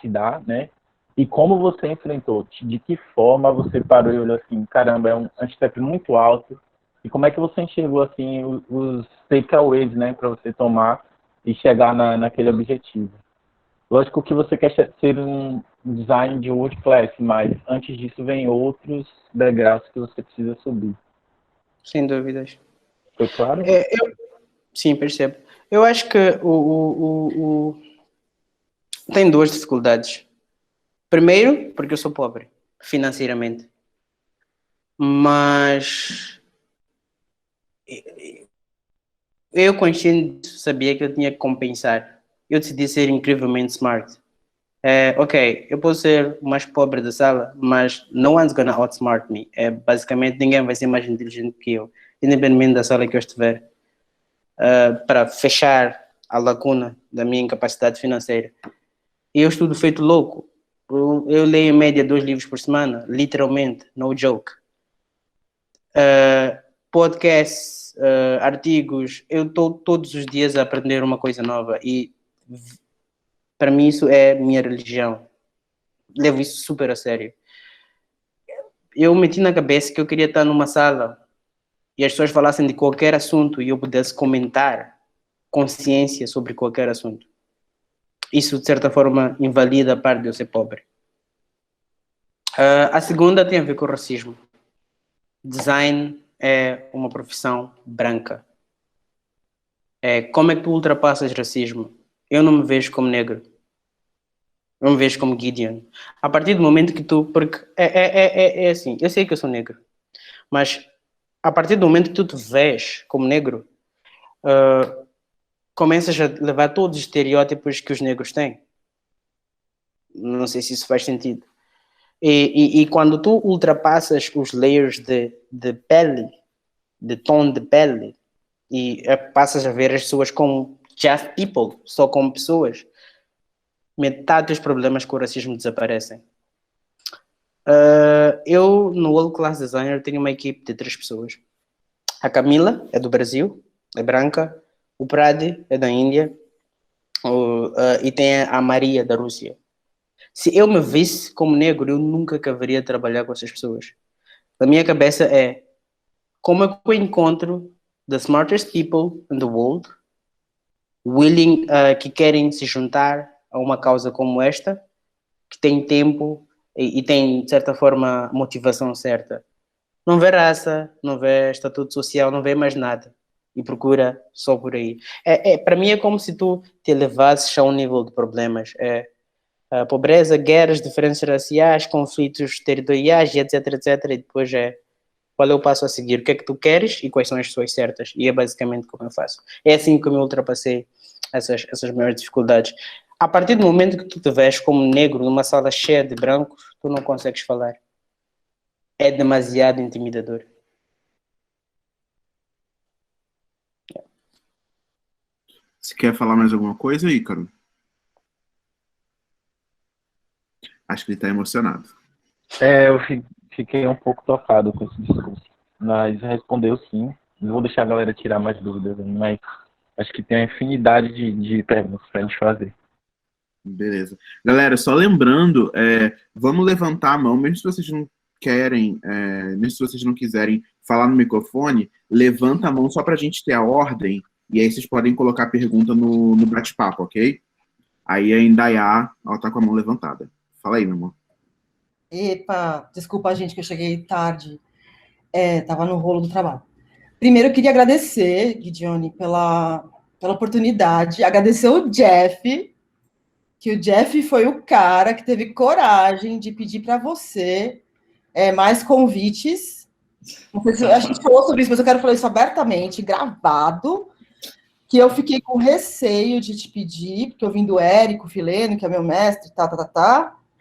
se dar, né? E como você enfrentou? De que forma você parou e olhou assim, caramba, é um step muito alto. E como é que você enxergou assim os takeaways, né, para você tomar e chegar naquele objetivo? Lógico que você quer ser um design de world class, mas antes disso vem outros degraus que você precisa subir. Sem dúvidas. Foi claro? Sim, percebo. Eu acho que tem duas dificuldades. Primeiro, porque eu sou pobre, financeiramente. Mas eu, consciente disso, sabia que eu tinha que compensar. Eu decidi ser incrivelmente smart. Ok, eu posso ser o mais pobre da sala, mas no one's gonna outsmart me. Basicamente, ninguém vai ser mais inteligente que eu, independente da sala que eu estiver, para fechar a lacuna da minha incapacidade financeira. E eu estudo feito louco. Eu leio em média 2 livros por semana, literalmente, no joke. Podcasts, artigos, eu estou todos os dias a aprender uma coisa nova e para mim isso é minha religião. Levo isso super a sério. Eu meti na cabeça que eu queria estar numa sala e as pessoas falassem de qualquer assunto e eu pudesse comentar consciência sobre qualquer assunto. Isso, de certa forma, invalida a parte de eu ser pobre. A segunda tem a ver com o racismo. Design é uma profissão branca. Como é que tu ultrapassas racismo? Eu não me vejo como negro. Eu me vejo como Gideon. A partir do momento que tu... Porque é assim, eu sei que eu sou negro, mas a partir do momento que tu te vês como negro, começas a levar todos os estereótipos que os negros têm. Não sei se isso faz sentido. E quando tu ultrapassas os layers de pele, de tom de pele, e passas a ver as pessoas como just people, só como pessoas, metade dos problemas com o racismo desaparecem. Eu, no World Class Designer, tenho uma equipe de 3 pessoas. A Camila é do Brasil, é branca. O Prade é da Índia. E tem a Maria da Rússia. Se eu me visse como negro, eu nunca quereria trabalhar com essas pessoas. Na minha cabeça como é que eu encontro the smartest people in the world, willing, que querem se juntar a uma causa como esta, que tem tempo e tem, de certa forma, motivação certa. Não vê raça, não vê estatuto social, não vê mais nada. E procura só por aí. Para mim é como se tu te elevasses a um nível de problemas. A pobreza, guerras, diferenças raciais, conflitos territoriais, etc, etc. E depois qual é o passo a seguir? O que é que tu queres e quais são as pessoas certas? E é basicamente como eu faço. É assim que eu me ultrapassei essas maiores dificuldades. A partir do momento que tu te vês como negro numa sala cheia de brancos, tu não consegues falar. É demasiado intimidador. Você quer falar mais alguma coisa, Ícaro? Acho que ele está emocionado. Eu fiquei um pouco tocado com esse discurso, mas respondeu sim. Não vou deixar a galera tirar mais dúvidas, mas acho que tem uma infinidade de perguntas para a gente fazer. Beleza. Galera, só lembrando, vamos levantar a mão, mesmo se vocês não querem, mesmo se vocês não quiserem falar no microfone, levanta a mão só para a gente ter a ordem, e aí vocês podem colocar a pergunta no bate-papo, ok? Aí a Indaiá, ela tá com a mão levantada. Fala aí, meu amor. Epa, desculpa, gente, que eu cheguei tarde. Tava no rolo do trabalho. Primeiro, eu queria agradecer, Gideone, pela oportunidade. Agradecer o Jeff, que o Jeff foi o cara que teve coragem de pedir para você mais convites. Não sei se a gente falou sobre isso, mas eu quero falar isso abertamente, gravado, que eu fiquei com receio de te pedir, porque eu vim do Érico Fileno, que é meu mestre,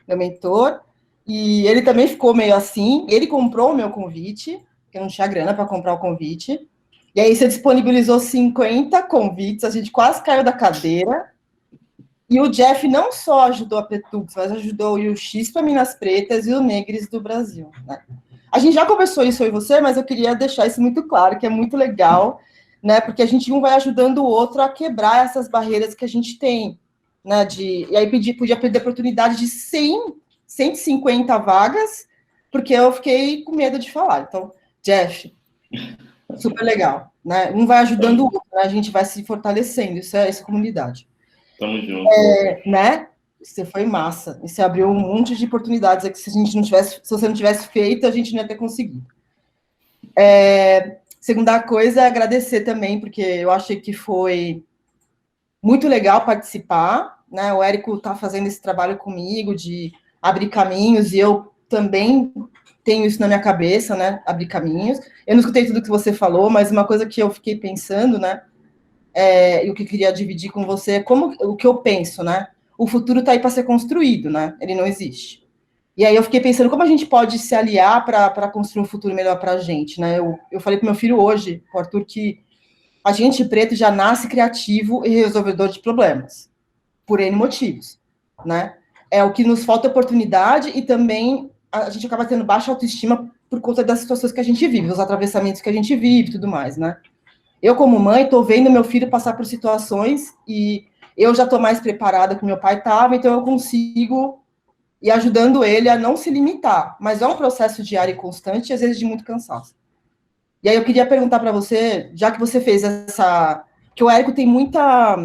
meu mentor, e ele também ficou meio assim. Ele comprou o meu convite, porque eu não tinha grana para comprar o convite, e aí você disponibilizou 50 convites, a gente quase caiu da cadeira. E o Jeff não só ajudou a Petux, mas ajudou o X para Minas Pretas e o Negres do Brasil, né? A gente já conversou isso eu e você, mas eu queria deixar isso muito claro, que é muito legal, né? Porque a gente um vai ajudando o outro a quebrar essas barreiras que a gente tem, né? E aí podia perder a oportunidade de 150 vagas, porque eu fiquei com medo de falar. Então, Jeff, super legal, né? Um vai ajudando o outro, né? A gente vai se fortalecendo, isso é essa comunidade. Tamo junto. Né? Você foi massa. E você abriu um monte de oportunidades que se você não tivesse feito, a gente não ia ter conseguido. Segunda coisa é agradecer também, porque eu achei que foi muito legal participar, né? O Érico está fazendo esse trabalho comigo de abrir caminhos, e eu também tenho isso na minha cabeça, né? Abrir caminhos. Eu não escutei tudo que você falou, mas uma coisa que eu fiquei pensando, né? E o que eu queria dividir com você é o que eu penso, né? O futuro está aí para ser construído, né? Ele não existe. E aí eu fiquei pensando como a gente pode se aliar para construir um futuro melhor para a gente, né? Eu falei para meu filho hoje, o Arthur, que a gente preto já nasce criativo e resolvedor de problemas, por N motivos, né? É o que nos falta oportunidade, e também a gente acaba tendo baixa autoestima por conta das situações que a gente vive, os atravessamentos que a gente vive e tudo mais, né? Eu, como mãe, estou vendo meu filho passar por situações e eu já estou mais preparada que meu pai estava, então eu consigo ir ajudando ele a não se limitar. Mas é um processo diário e constante, e às vezes de muito cansaço. E aí eu queria perguntar para você, já que você fez que o Érico tem muita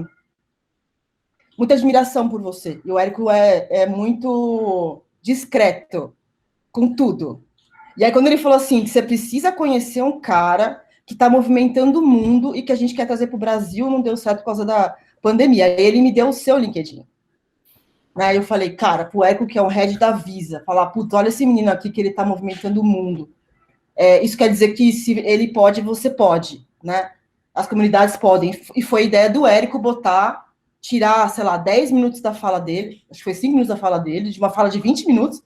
admiração por você. E o Érico é muito discreto com tudo. E aí quando ele falou assim, que você precisa conhecer um cara que está movimentando o mundo e que a gente quer trazer para o Brasil, não deu certo por causa da pandemia. Aí ele me deu o seu LinkedIn. Aí eu falei, cara, pro Érico, que é o head da Visa, falar, puta, olha esse menino aqui que ele está movimentando o mundo. Isso quer dizer que se ele pode, você pode, né? As comunidades podem. E foi a ideia do Érico tirar, sei lá, 10 minutos da fala dele, acho que foi 5 minutos da fala dele, de uma fala de 20 minutos,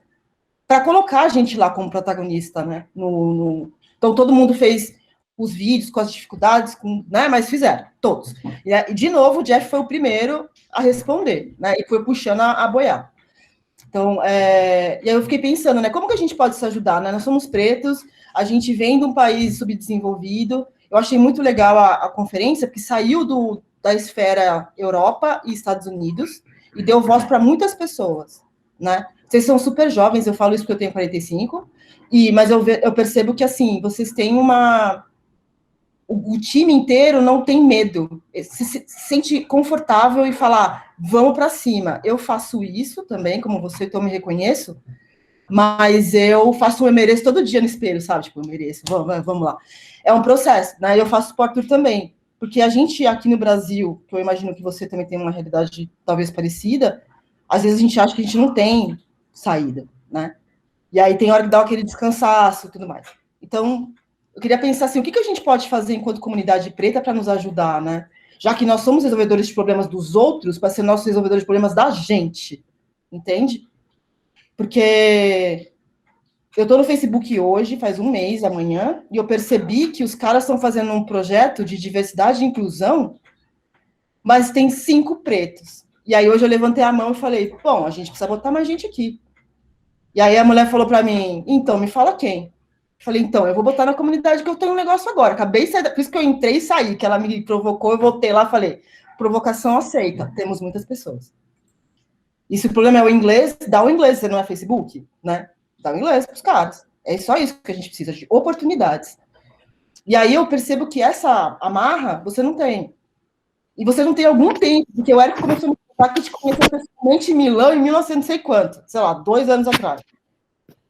para colocar a gente lá como protagonista, né? Então todo mundo fez os vídeos com as dificuldades, né? Mas fizeram, todos. E, de novo, o Jeff foi o primeiro a responder, né? E foi puxando a boiar. Então, e aí eu fiquei pensando, né? Como que a gente pode se ajudar, né? Nós somos pretos, a gente vem de um país subdesenvolvido. Eu achei muito legal a conferência, porque saiu da esfera Europa e Estados Unidos e deu voz para muitas pessoas, né? Vocês são super jovens, eu falo isso porque eu tenho 45, mas eu percebo que, assim, vocês têm o time inteiro não tem medo, se sente confortável e falar, vamos para cima. Eu faço isso também, como você, então eu me reconheço, mas eu faço o eu mereço todo dia no espelho, sabe? Tipo, eu mereço, vamos lá. É um processo, né? Eu faço por Arthur também, porque a gente aqui no Brasil, que eu imagino que você também tem uma realidade talvez parecida, às vezes a gente acha que a gente não tem saída, né? E aí tem hora que dá aquele descansaço e tudo mais. Então, eu queria pensar assim, o que a gente pode fazer enquanto comunidade preta para nos ajudar, né? Já que nós somos resolvedores de problemas dos outros, para ser nossos resolvedores de problemas da gente, entende? Porque eu estou no Facebook hoje, faz um mês, amanhã, e eu percebi que os caras estão fazendo um projeto de diversidade e inclusão, mas tem 5 pretos. E aí hoje eu levantei a mão e falei, bom, a gente precisa botar mais gente aqui. E aí a mulher falou para mim, então, me fala quem? Falei, então, eu vou botar na comunidade que eu tenho um negócio agora. Acabei de sair, por isso que eu entrei e saí, que ela me provocou, eu voltei lá, falei, provocação aceita, temos muitas pessoas. E se o problema é o inglês, dá o inglês, você não é Facebook, né? Dá o inglês para os caras. É só isso que a gente precisa, de oportunidades. E aí eu percebo que essa amarra você não tem. E você não tem algum tempo, porque o Érico começou a me contar que te conheceu pessoalmente em Milão em 1900 não sei quanto, sei lá, 2 anos atrás.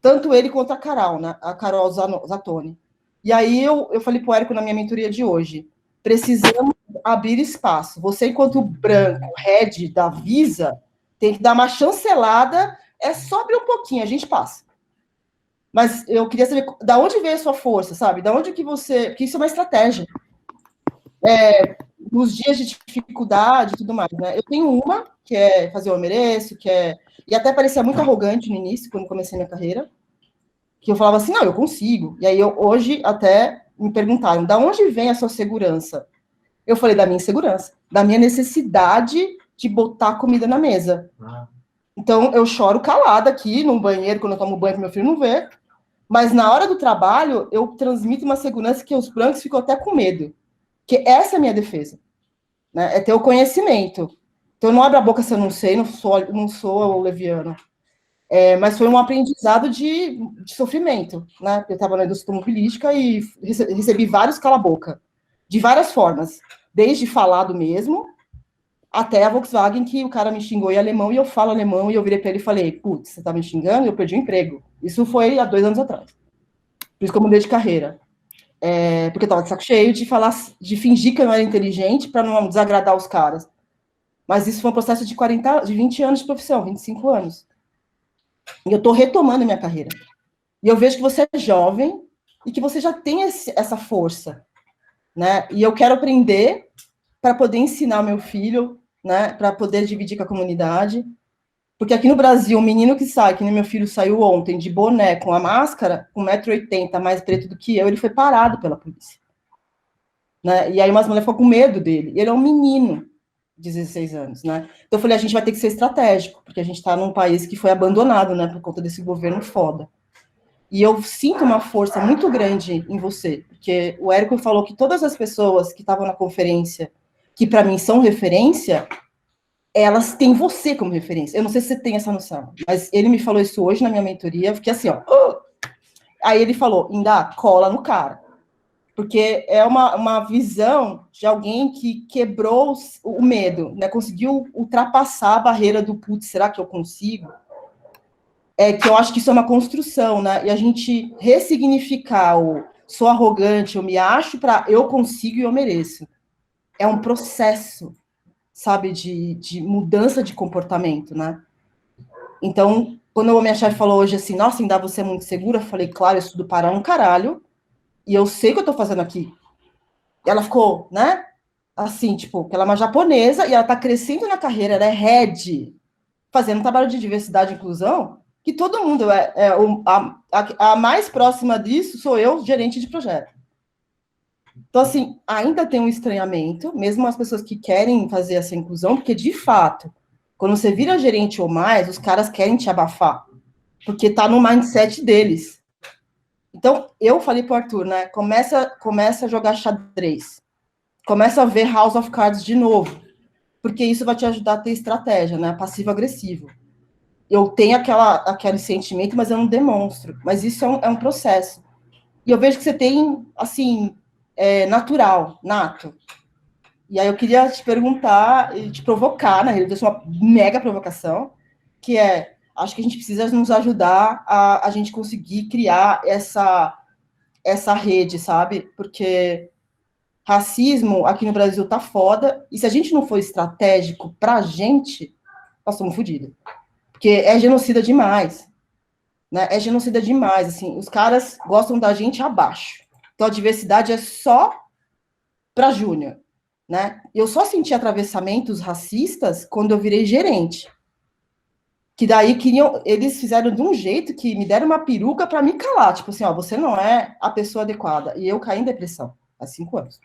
Tanto ele quanto a Carol, né? A Carol Zatoni. E aí eu falei pro Érico na minha mentoria de hoje, precisamos abrir espaço. Você, enquanto branco, head da Visa, tem que dar uma chancelada, é só abrir um pouquinho, a gente passa. Mas eu queria saber da onde veio a sua força, sabe? Da onde que você... Porque isso é uma estratégia. Nos dias de dificuldade e tudo mais, né? Eu tenho uma, que é fazer o eu mereço, que é... E até parecia muito arrogante no início, quando comecei minha carreira, que eu falava assim, não, eu consigo. E aí, hoje, até me perguntaram, da onde vem a sua segurança? Eu falei, da minha insegurança, da minha necessidade de botar comida na mesa. Então, eu choro calada aqui, no banheiro, quando eu tomo banho, que meu filho não vê, mas na hora do trabalho, eu transmito uma segurança que os brancos ficam até com medo. Porque essa é a minha defesa, né? É ter o conhecimento. Então, eu não abro a boca se eu não sei, não sou leviana. Mas foi um aprendizado de sofrimento, né? Eu estava na indústria automobilística e recebi vários cala-boca, de várias formas. Desde falado mesmo, até a Volkswagen, que o cara me xingou em alemão, e eu falo alemão, e eu virei para ele e falei, putz, você tá me xingando? Eu perdi o emprego. Isso foi há 2 anos atrás. Por isso que eu mudei de carreira. Porque eu tava de saco cheio de falar, de fingir que eu não era inteligente para não desagradar os caras. Mas isso foi um processo de 20 anos de profissão, 25 anos. E eu estou retomando minha carreira. E eu vejo que você é jovem e que você já tem essa força, né? E eu quero aprender para poder ensinar o meu filho, né? Para poder dividir com a comunidade. Porque aqui no Brasil, um menino que sai, que nem meu filho saiu ontem, de boné, com a máscara, com 1,80 m, mais preto do que eu, ele foi parado pela polícia. Né? E aí umas mulheres ficam com medo dele. E ele é um menino de 16 anos, né? Então eu falei, a gente vai ter que ser estratégico, porque a gente está num país que foi abandonado, né, por conta desse governo foda. E eu sinto uma força muito grande em você, porque o Érico falou que todas as pessoas que estavam na conferência, que para mim são referência, elas têm você como referência. Eu não sei se você tem essa noção, mas ele me falou isso hoje na minha mentoria, eu fiquei assim, ó. Aí ele falou, Indá, cola no cara. Porque é uma visão de alguém que quebrou o medo, né? Conseguiu ultrapassar a barreira do putz, será que eu consigo? Que eu acho que isso é uma construção, né? E a gente ressignificar o sou arrogante, eu me acho, para eu consigo e eu mereço. É um processo, sabe, de mudança de comportamento, né? Então, quando a minha chefe falou hoje assim, nossa, ainda você é muito segura, eu falei, claro, eu estudo para um caralho, e eu sei o que eu tô fazendo aqui. E ela ficou, né? Assim, tipo, que ela é uma japonesa e ela tá crescendo na carreira, ela é head, fazendo um trabalho de diversidade e inclusão, que todo mundo a mais próxima disso sou eu, gerente de projeto. Então, assim, ainda tem um estranhamento, mesmo as pessoas que querem fazer essa inclusão, porque, de fato, quando você vira gerente ou mais, os caras querem te abafar, porque tá no mindset deles. Então, eu falei pro Arthur, né, começa a jogar xadrez, começa a ver House of Cards de novo, porque isso vai te ajudar a ter estratégia, né, passivo-agressivo. Eu tenho aquele sentimento, mas eu não demonstro, mas isso é um processo. E eu vejo que você tem, assim, natural, nato. E aí eu queria te perguntar e te provocar, na realidade, uma mega provocação, que acho que a gente precisa nos ajudar a gente conseguir criar essa rede, sabe? Porque racismo aqui no Brasil tá foda, e se a gente não for estratégico pra gente, nós estamos fodidos. Porque é genocida demais, né? É genocida demais, assim, os caras gostam da gente abaixo. Então a diversidade é só para júnior, né? Eu só senti atravessamentos racistas quando eu virei gerente. Que daí eles fizeram de um jeito que me deram uma peruca para me calar, tipo assim, ó, você não é a pessoa adequada. E eu caí em depressão há 5 anos.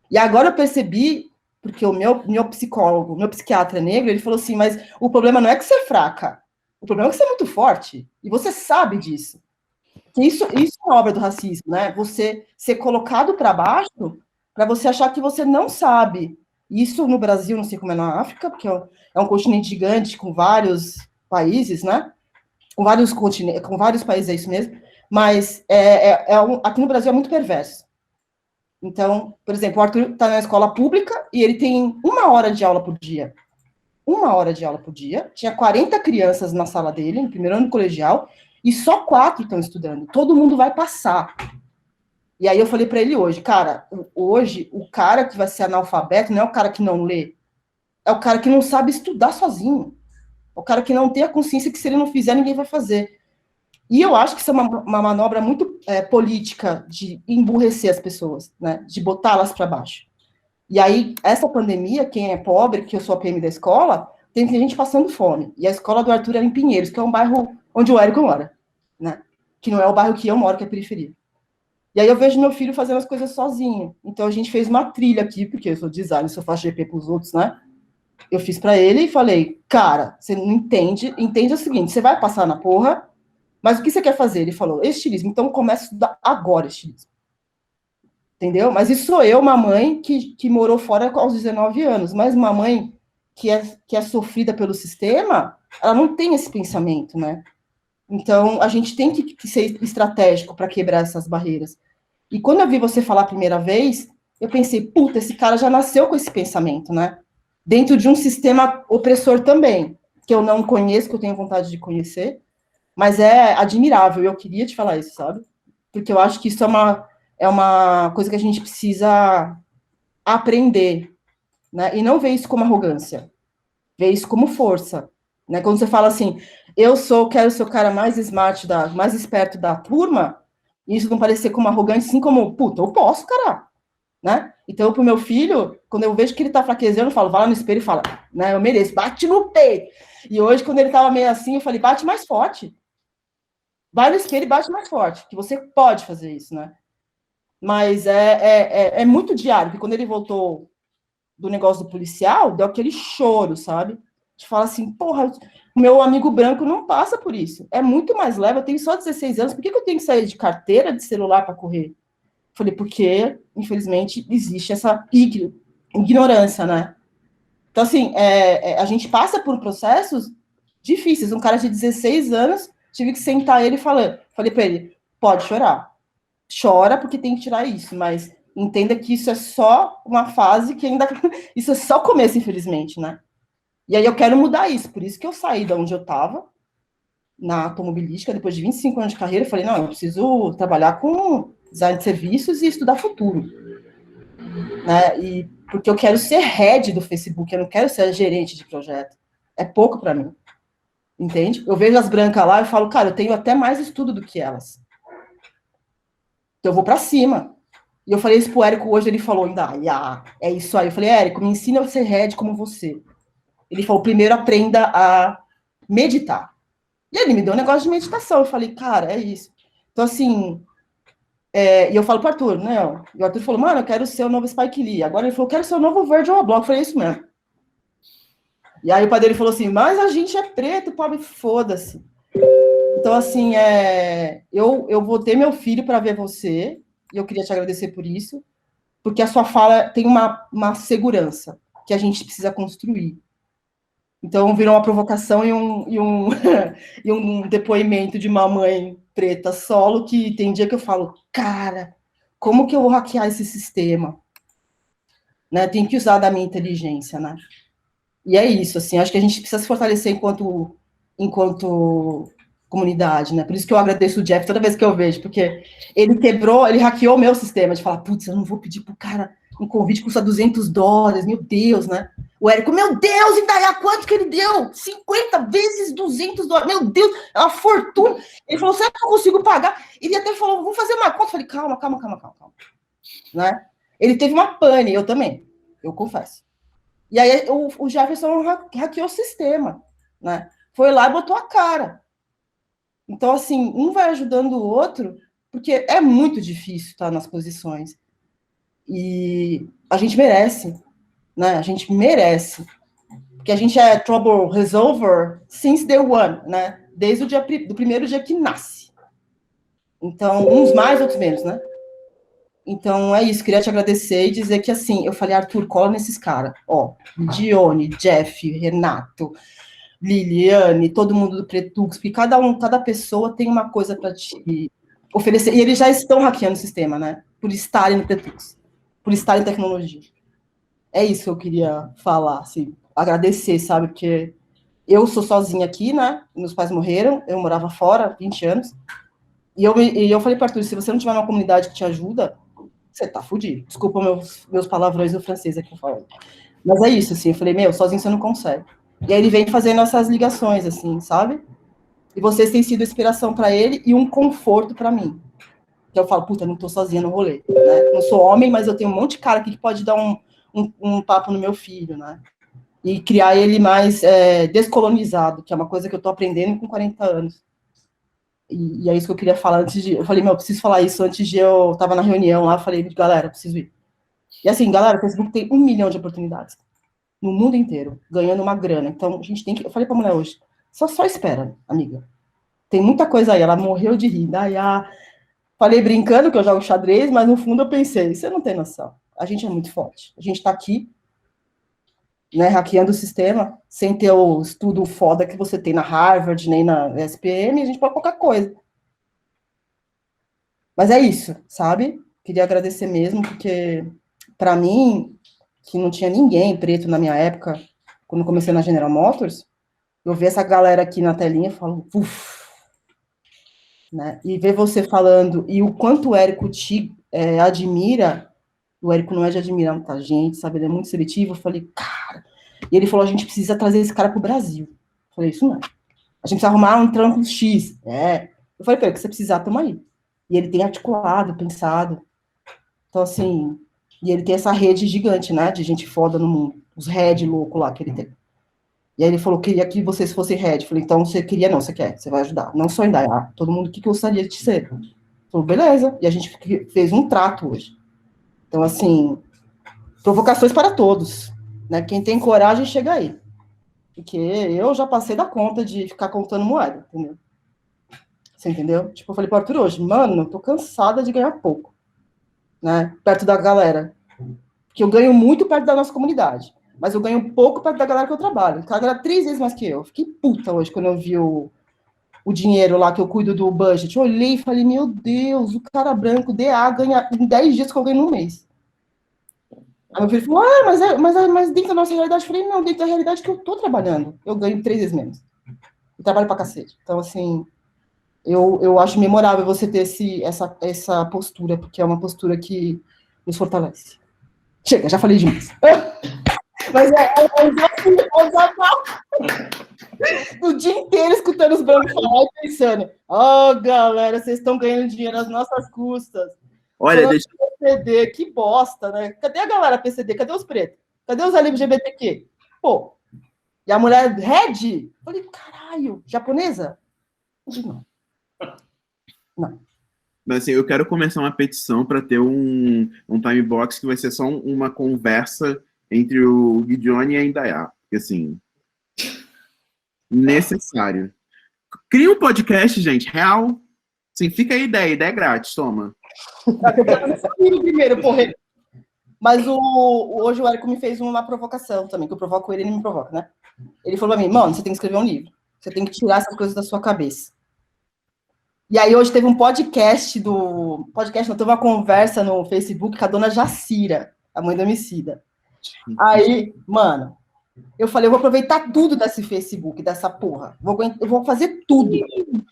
E agora eu percebi, porque o meu psicólogo, meu psiquiatra negro, ele falou assim, mas o problema não é que você é fraca, o problema é que você é muito forte, e você sabe disso. Que isso é obra do racismo, né? Você ser colocado para baixo para você achar que você não sabe. Isso no Brasil, não sei como é na África, porque é um continente gigante com vários países, né? Com vários continentes, com vários países, é isso mesmo. Mas aqui no Brasil é muito perverso. Então, por exemplo, o Arthur está na escola pública e ele tem 1 hora de aula por dia. 1 hora de aula por dia. Tinha 40 crianças na sala dele, no primeiro ano do colegial, e só 4 estão estudando. Todo mundo vai passar. E aí eu falei para ele hoje, cara, hoje o cara que vai ser analfabeto não é o cara que não lê, é o cara que não sabe estudar sozinho. É o cara que não tem a consciência que se ele não fizer, ninguém vai fazer. E eu acho que isso é uma manobra muito política de emburrecer as pessoas, né? De botá-las para baixo. E aí, essa pandemia, quem é pobre, que eu sou a PM da escola, tem gente passando fome. E a escola do Arthur era em Pinheiros, que é um bairro onde o Érico mora, né? Que não é o bairro que eu moro, que é a periferia. E aí eu vejo meu filho fazendo as coisas sozinho. Então a gente fez uma trilha aqui, porque eu sou designer, só faço GP para os outros, né? Eu fiz para ele e falei, cara, você não entende o seguinte, você vai passar na porra, mas o que você quer fazer? Ele falou, estilismo, então começa a estudar agora estilismo. Entendeu? Mas isso sou eu, uma mãe que morou fora aos 19 anos, mas uma mãe que é sofrida pelo sistema, ela não tem esse pensamento, né? Então, a gente tem que ser estratégico para quebrar essas barreiras. E quando eu vi você falar a primeira vez, eu pensei, puta, esse cara já nasceu com esse pensamento, né? Dentro de um sistema opressor também, que eu não conheço, que eu tenho vontade de conhecer, mas é admirável, eu queria te falar isso, sabe? Porque eu acho que isso é uma coisa que a gente precisa aprender, né? E não ver isso como arrogância, ver isso como força, né? Quando você fala assim, quero ser o cara mais smart, mais esperto da turma, e isso não parecer como arrogante, assim como, puta, eu posso, cara, né? Então, pro meu filho, quando eu vejo que ele tá fraquejando, eu falo, vai lá no espelho e fala, né, eu mereço, bate no peito. E hoje, quando ele tava meio assim, eu falei, bate mais forte. Vai no espelho e bate mais forte, que você pode fazer isso, né? Mas é muito diário, porque quando ele voltou do negócio do policial, deu aquele choro, sabe? De falar assim, porra, o meu amigo branco não passa por isso. É muito mais leve, eu tenho só 16 anos, por que eu tenho que sair de carteira de celular para correr? Falei, porque, infelizmente, existe essa ignorância, né? Então, assim, a gente passa por processos difíceis. Um cara de 16 anos, tive que sentar ele e falei para ele, pode chorar. Chora porque tem que tirar isso, mas entenda que isso é só uma fase que ainda... Isso é só o começo, infelizmente, né? E aí eu quero mudar isso, por isso que eu saí de onde eu estava, na automobilística, depois de 25 anos de carreira, eu falei, não, eu preciso trabalhar com design de serviços e estudar futuro. Né? E porque eu quero ser head do Facebook, eu não quero ser gerente de projeto. É pouco para mim. Entende? Eu vejo as brancas lá e falo, cara, eu tenho até mais estudo do que elas. Então eu vou para cima. E eu falei isso pro Érico hoje, ele falou ainda, é isso aí. Eu falei, Érico, me ensina a ser head como você. Ele falou, primeiro aprenda a meditar. E ele me deu um negócio de meditação. Eu falei, cara, é isso. Então, assim, e eu falo pro Arthur, né? E o Arthur falou, mano, eu quero ser o novo Spike Lee. Agora ele falou, quero ser o novo Virgil Abloh. Eu falei, é isso mesmo. E aí o pai dele falou assim, mas a gente é preto, pobre, foda-se. Então, assim, eu vou ter meu filho para ver você, e eu queria te agradecer por isso, porque a sua fala tem uma segurança que a gente precisa construir. Então, virou uma provocação e um depoimento de uma mãe preta solo, que tem dia que eu falo, cara, como que eu vou hackear esse sistema? Né? Tem que usar da minha inteligência, né? E é isso, assim, acho que a gente precisa se fortalecer enquanto comunidade, né? Por isso que eu agradeço o Jeff toda vez que eu vejo, porque ele hackeou o meu sistema, de falar, putz, eu não vou pedir pro cara um convite que custa $200, meu Deus, né? O Érico, meu Deus, e daí a quanto que ele deu? 50 vezes $200, meu Deus, é uma fortuna. Ele falou, será que eu consigo pagar? Ele até falou, vamos fazer uma conta. Eu falei, calma. Né? Ele teve uma pane, eu também, eu confesso. E aí o Jefferson hackeou o sistema, né? Foi lá e botou a cara. Então, assim, um vai ajudando o outro, porque é muito difícil estar nas posições. E a gente merece, né? A gente merece. Porque a gente é trouble resolver since day one, né? Desde do primeiro dia que nasce. Então, uns mais, outros menos, né? Então, é isso, queria te agradecer e dizer que, assim, eu falei, Arthur, cola nesses caras, ó, Dione, Jeff, Renato, Liliane, todo mundo do Pretux, porque cada pessoa tem uma coisa para te oferecer, e eles já estão hackeando o sistema, né, por estarem no Pretux, por estarem em tecnologia. É isso que eu queria falar, assim, agradecer, sabe, porque eu sou sozinha aqui, né, meus pais morreram, eu morava fora, 20 anos, e eu falei para Arthur, se você não tiver uma comunidade que te ajuda, você tá fudido. Desculpa meus palavrões no francês aqui que eu falo. Mas é isso, assim, eu falei, sozinho você não consegue. E aí ele vem fazendo essas ligações, assim, sabe? E vocês têm sido inspiração para ele e um conforto para mim. Que eu falo, puta, não tô sozinha no rolê, né? Não sou homem, mas eu tenho um monte de cara aqui que pode dar um papo no meu filho, né? E criar ele mais descolonizado, que é uma coisa que eu tô aprendendo com 40 anos. E é isso que eu queria falar antes de... Eu falei, eu preciso falar isso antes de eu... Tava na reunião lá, falei, galera, preciso ir. E assim, galera, o Facebook tem 1 milhão de oportunidades. No mundo inteiro, ganhando uma grana. Então, a gente tem que... Eu falei pra mulher hoje, só espera, amiga. Tem muita coisa aí. Ela morreu de rir. Falei brincando que eu jogo xadrez, mas no fundo eu pensei, você não tem noção. A gente é muito forte. A gente tá aqui, né, hackeando o sistema, sem ter o estudo foda que você tem na Harvard, nem na SPM, a gente pode qualquer coisa. Mas é isso, sabe? Queria agradecer mesmo, porque, para mim, que não tinha ninguém preto na minha época, quando comecei na General Motors, eu ver essa galera aqui na telinha e falo, uff, né? E ver você falando, e o quanto o Érico te admira, o Érico não é de admirar muita gente, sabe? Ele é muito seletivo. Eu falei, cara. E ele falou, a gente precisa trazer esse cara pro Brasil. Eu falei, isso não. A gente precisa arrumar um trampo X. Eu falei, peraí, que você precisar, toma aí. E ele tem articulado, pensado. Então, assim, e ele tem essa rede gigante, né? De gente foda no mundo. Os head louco lá que ele tem. E aí ele falou, queria que vocês fossem head. Eu falei, então você queria, não, você quer, você vai ajudar. Não só em Indaiá, todo mundo que gostaria de ser. Falou, beleza. E a gente fez um trato hoje. Então, assim, provocações para todos, né? Quem tem coragem, chega aí. Porque eu já passei da conta de ficar contando moeda, entendeu? Você entendeu? Tipo, eu falei para o Arthur hoje, mano, eu tô cansada de ganhar pouco, né? Perto da galera. Porque eu ganho muito perto da nossa comunidade, mas eu ganho pouco perto da galera que eu trabalho. A galera 3 vezes mais que eu. Fiquei puta hoje quando eu vi o dinheiro lá que eu cuido do budget. Eu olhei e falei, meu Deus, o cara branco, DA, ganha em 10 dias que eu ganho num mês. Aí meu filho falou, mas dentro da nossa realidade, eu falei, não, dentro da realidade que eu tô trabalhando, eu ganho 3 vezes menos. Eu trabalho pra cacete. Então, assim, eu acho memorável você ter essa postura, porque é uma postura que nos fortalece. Chega, já falei demais. Mas o desabafo. O dia inteiro escutando os brancos falar e pensando, galera, vocês estão ganhando dinheiro às nossas custas. Olha, deixa... PCD, que bosta, né? Cadê a galera PCD? Cadê os pretos? Cadê os LGBTQ? Pô, e a mulher Red? Falei, caralho, japonesa? Não. Mas assim, eu quero começar uma petição para ter um time box que vai ser só uma conversa entre o Gideone e a Indaiá. Porque, assim, necessário. Cria um podcast, gente, real. Assim, fica aí a ideia é grátis, toma. Primeiro, porra. Mas hoje o Érico me fez uma provocação também, que eu provoco ele e ele me provoca, né? Ele falou pra mim, mano, você tem que escrever um livro. Você tem que tirar essas coisas da sua cabeça. E aí hoje teve um podcast teve uma conversa no Facebook com a dona Jacira, a mãe da homicida. Aí, mano, eu falei, eu vou aproveitar tudo desse Facebook, dessa porra. Eu vou fazer tudo.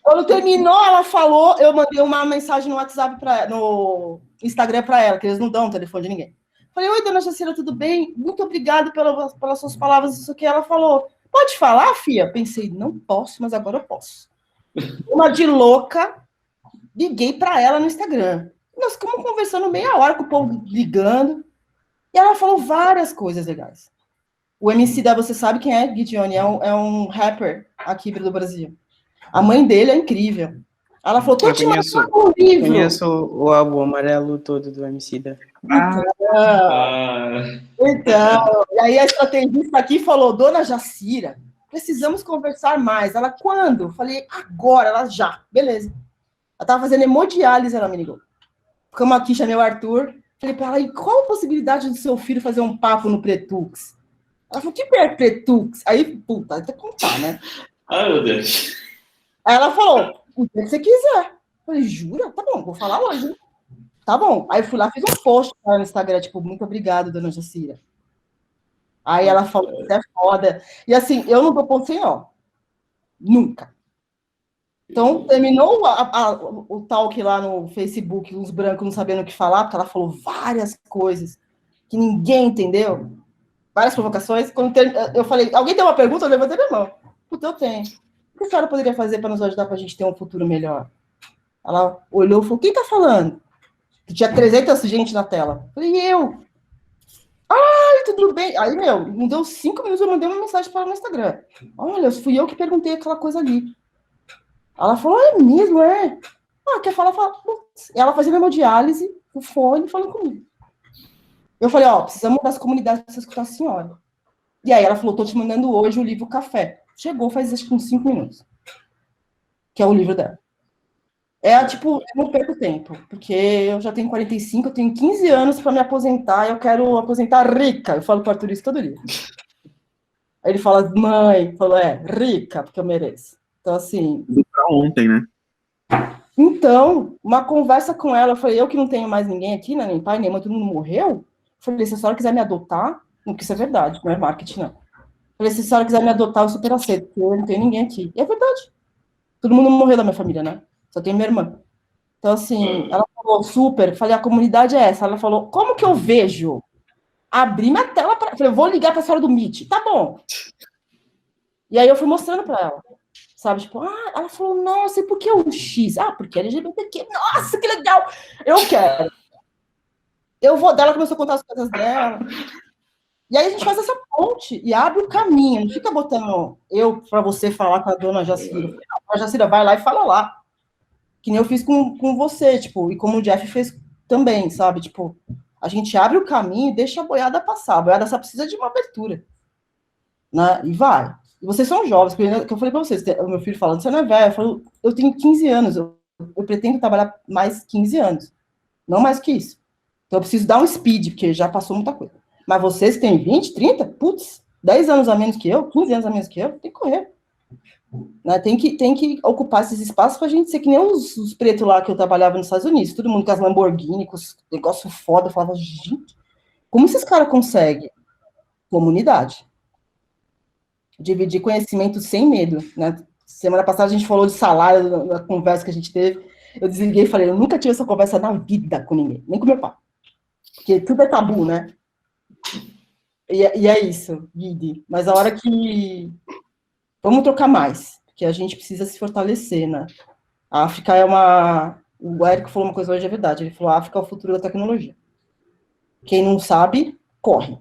Quando terminou, ela falou, eu mandei uma mensagem no WhatsApp, no Instagram para ela, que eles não dão o telefone de ninguém. Falei, oi, dona Jacira, tudo bem? Muito obrigada pelas suas palavras, isso que ela falou. Pode falar, filha? Pensei, não posso, mas agora eu posso. Uma de louca, liguei para ela no Instagram. Nós ficamos conversando meia hora com o povo ligando, e ela falou várias coisas legais. O Emicida, você sabe quem é, Gideone? É um rapper aqui do Brasil. A mãe dele é incrível. Ela falou, tô te mandando um livro. Conheço o álbum amarelo todo do Emicida. Então, e aí a estrategista aqui falou, dona Jacira, precisamos conversar mais. Ela, quando? Falei, agora, ela já. Beleza. Ela tava fazendo hemodiálise, ela me ligou. como aqui chamei o Arthur, falei para ela, e qual a possibilidade do seu filho fazer um papo no Pretux? Ela falou, o que é Pretux? Aí, puta, até contar, né? Ai, meu Deus. Aí ela falou, o dia que você quiser. Eu falei, jura? Tá bom, vou falar hoje. Tá bom. Aí eu fui lá, fiz um post no Instagram, tipo, muito obrigado, dona Jacira. Aí ela falou, você é foda. E assim, eu não dou ponto sem nó. Nunca. Então, terminou o talk lá no Facebook, uns brancos não sabendo o que falar, porque ela falou várias coisas que ninguém entendeu. Várias provocações. Eu falei, alguém tem uma pergunta? Eu levantei minha mão. Puta, eu tenho. O que a senhora poderia fazer para nos ajudar para a gente ter um futuro melhor? Ela olhou e falou, quem tá falando? Tinha 300 gente na tela. Eu falei, eu. Ai, tudo bem. Aí, não deu 5 minutos, eu mandei uma mensagem para ela no Instagram. Olha, fui eu que perguntei aquela coisa ali. Ela falou, é mesmo, é? Ah, quer falar, fala. Ela fazendo hemodiálise, o fone, falando comigo. Eu falei, precisamos das comunidades para você escutar a senhora. E aí ela falou, tô te mandando hoje o livro Café. Chegou faz, acho que uns 5 minutos. Que é o livro dela. Eu não perco tempo, porque eu já tenho 45, eu tenho 15 anos para me aposentar, eu quero aposentar rica. Eu falo para o Arthur isso todo dia. Aí ele fala, mãe, falou, rica, porque eu mereço. Então, assim... Pra ontem, né? Então, uma conversa com ela, eu falei, eu que não tenho mais ninguém aqui, né, nem pai, nem mãe, todo mundo morreu. Eu falei, se a senhora quiser me adotar, não que isso é verdade, não é marketing, não. Eu falei, se a senhora quiser me adotar, eu super aceito, porque eu não tenho ninguém aqui. E é verdade. Todo mundo morreu da minha família, né? Só tem minha irmã. Então, assim, ela falou, super, falei, a comunidade é essa. Ela falou, como que eu vejo? Abri minha tela para... Falei, eu vou ligar para a senhora do Meet. Tá bom. E aí eu fui mostrando para ela. Sabe, tipo, ela falou, nossa, e por que o X? Porque LGBTQ. Nossa, que legal! Eu quero. Eu vou dela, começou a contar as coisas dela. E aí a gente faz essa ponte e abre o caminho. Não fica botando eu para você falar com a dona Jacira. A Jacira vai lá e fala lá. Que nem eu fiz com você, tipo, e como o Jeff fez também, sabe? Tipo, a gente abre o caminho e deixa a boiada passar. A boiada só precisa de uma abertura. Né? E vai. E vocês são jovens, que eu falei pra vocês, o meu filho falando, você não é velho, eu falo, eu tenho 15 anos, eu pretendo trabalhar mais 15 anos. Não mais que isso. Então eu preciso dar um speed, porque já passou muita coisa. Mas vocês que têm 20, 30, putz, 10 anos a menos que eu, 15 anos a menos que eu, tem que correr. Né? Tem que ocupar esses espaços pra gente ser que nem os pretos lá que eu trabalhava nos Estados Unidos, todo mundo com as Lamborghini, com os negócios foda, eu falava, gente, como esses caras conseguem? Comunidade. Dividir conhecimento sem medo, né? Semana passada a gente falou de salário na conversa que a gente teve, eu desliguei e falei, eu nunca tive essa conversa na vida com ninguém, nem com meu pai, porque tudo é tabu, né? E é isso, Guide, mas a hora que vamos trocar mais, porque a gente precisa se fortalecer, né? A África é o Érico falou uma coisa hoje, é verdade, ele falou, a África é o futuro da tecnologia. Quem não sabe, corre.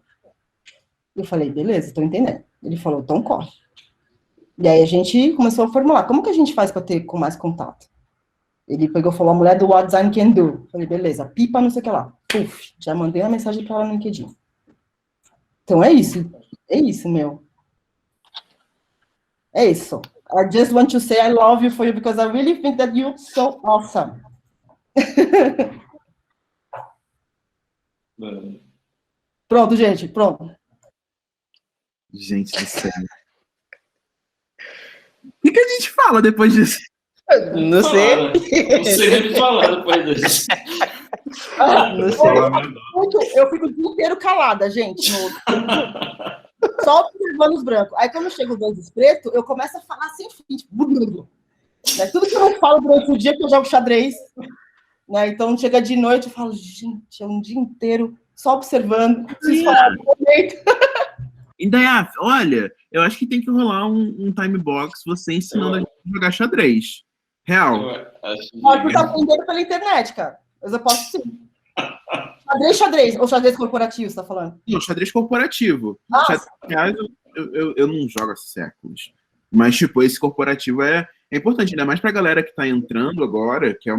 Eu falei, beleza, estou entendendo. Ele falou, então corre. E aí a gente começou a formular, como que a gente faz para ter com mais contato? Ele pegou e falou, a mulher do What Design Can Do. Eu falei, beleza, pipa, não sei o que lá. Puf, já mandei uma mensagem para ela no LinkedIn. Então é isso, meu. É isso. I just want to say I love you for you, because I really think that you're so awesome. Pronto, gente, pronto. Gente do céu. O que a gente fala depois disso? Não sei. Não sei nem o que falar depois disso. Não sei. Eu fico o dia inteiro calada, gente. Só observando os brancos. Aí, quando chega os dois pretos, eu começo a falar sem fim. Tipo, né? Tudo que eu não falo durante o dia, que eu jogo xadrez. Né? Então, chega de noite, eu falo, gente, é um dia inteiro só observando. Preciso falar do momento. E daí, olha, eu acho que tem que rolar um time box, você ensinando a gente a jogar xadrez. Real. Pode estar aprendendo pela internet, cara. Mas eu posso sim. Xadrez, ou xadrez corporativo, você tá falando? Não, xadrez corporativo. Xadrez, eu não jogo há séculos. Mas, tipo, esse corporativo é importante, ainda mais pra galera que tá entrando agora, que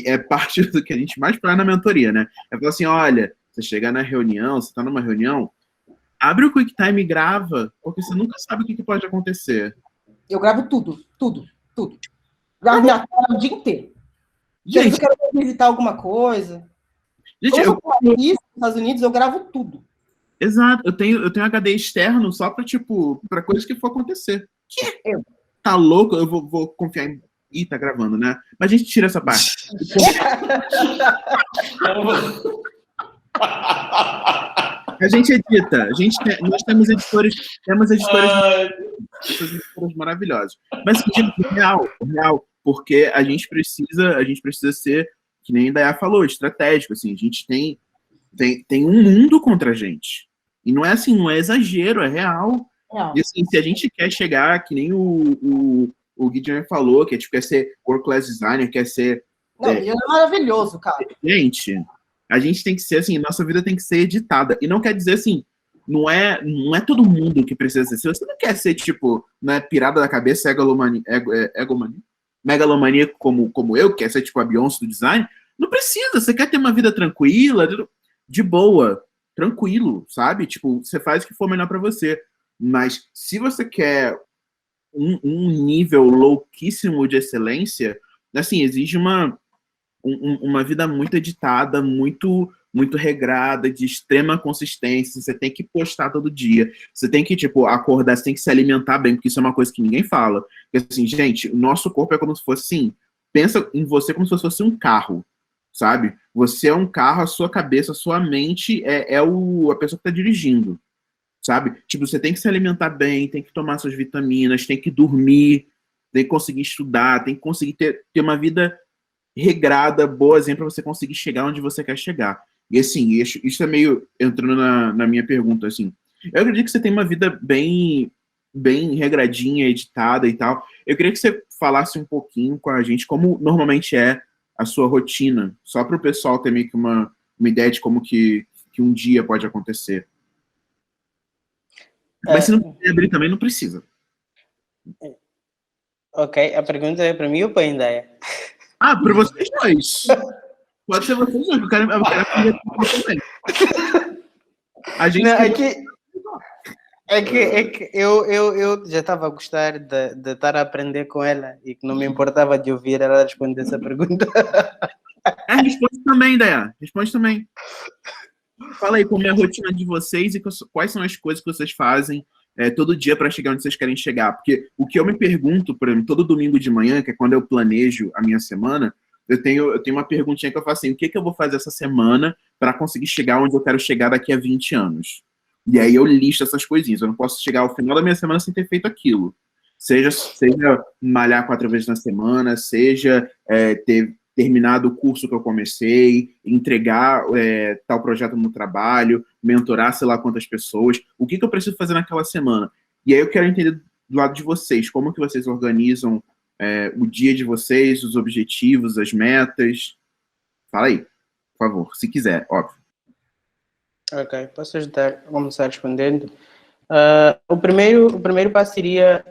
é parte do que a gente mais faz na mentoria, né? É falar assim, olha, você chega na reunião, você tá numa reunião, abre o QuickTime e grava, porque você nunca sabe o que pode acontecer. Eu gravo tudo. Gravo minha tela o dia inteiro. Às vezes Gente, eu quero visitar alguma coisa. gente, Como eu eu, sou jornalista nos Estados Unidos, eu gravo tudo. exato, eu tenho HD externo só pra, tipo, pra coisas que for acontecer. Que? Eu. Tá louco? Eu vou confiar em. Ih, tá gravando, né? Mas a gente tira essa parte. A gente edita. Nós temos editores Ai, maravilhosos. Mas assim, gente, real, porque a gente precisa ser, que nem a Dayá falou, estratégico. Assim, a gente tem um mundo contra a gente. E não é assim, não é exagero, é real. Não. E assim, se a gente quer chegar, que nem o Gideon falou, que quer ser work-class designer, quer ser. Não, ele é maravilhoso, cara. Gente, a gente tem que ser assim, nossa vida tem que ser editada. E não quer dizer assim, não é todo mundo que precisa ser. Se você não quer ser, tipo, né, pirada da cabeça, megalomaníaco como eu, que quer ser tipo a Beyoncé do design, não precisa. Você quer ter uma vida tranquila, de boa, tranquilo, sabe? Tipo, você faz o que for melhor pra você. Mas se você quer um nível louquíssimo de excelência, assim, exige uma vida muito editada, muito regrada, de extrema consistência. Você tem que postar todo dia. Você tem que, tipo, acordar, você tem que se alimentar bem, porque isso é uma coisa que ninguém fala. Porque, assim, gente, o nosso corpo é como se fosse assim. Pensa em você como se fosse um carro, sabe? Você é um carro, a sua cabeça, a sua mente a pessoa que está dirigindo, sabe? Tipo, você tem que se alimentar bem, tem que tomar suas vitaminas, tem que dormir, tem que conseguir estudar, tem que conseguir ter uma vida regrada, boa, exemplo, para você conseguir chegar onde você quer chegar. E assim, isso é meio entrando na minha pergunta, assim. Eu acredito que você tem uma vida bem regradinha, editada e tal. Eu queria que você falasse um pouquinho com a gente como normalmente é a sua rotina, só para o pessoal ter meio que uma ideia de como que um dia pode acontecer. Mas se não quiser abrir também, não precisa. Ok, a pergunta é para mim ou para a Indeia? Ah, para vocês dois. Pode ser vocês dois, eu quero aprender também. A gente Não, é que eu já estava a gostar de estar a aprender com ela e que não me importava de ouvir ela responder essa pergunta. Responde também, Daya. Responde também. Fala aí como é a rotina de vocês e quais são as coisas que vocês fazem todo dia para chegar onde vocês querem chegar. Porque o que eu me pergunto, por exemplo, todo domingo de manhã, que é quando eu planejo a minha semana, eu tenho uma perguntinha que eu faço assim: o que eu vou fazer essa semana para conseguir chegar onde eu quero chegar daqui a 20 anos? E aí eu listo essas coisinhas. Eu não posso chegar ao final da minha semana sem ter feito aquilo. Seja malhar 4 vezes na semana, seja ter terminado o curso que eu comecei, entregar tal projeto no trabalho, mentorar sei lá quantas pessoas, o que eu preciso fazer naquela semana. E aí eu quero entender do lado de vocês, como que vocês organizam o dia de vocês, os objetivos, as metas. Fala aí, por favor, se quiser, óbvio. Ok, posso ajudar? Vamos começar respondendo. O primeiro passo seria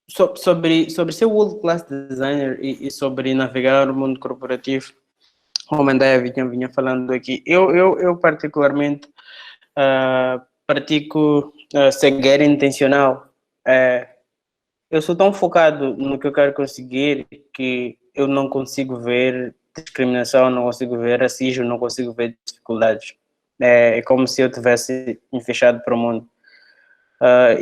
sobre ser world class designer e sobre navegar no mundo corporativo, como a Andrea vinha falando aqui. Eu particularmente pratico cegueira intencional. Eu sou tão focado no que eu quero conseguir que eu não consigo ver discriminação, não consigo ver racismo, não consigo ver dificuldades. É como se eu tivesse me fechado para o mundo.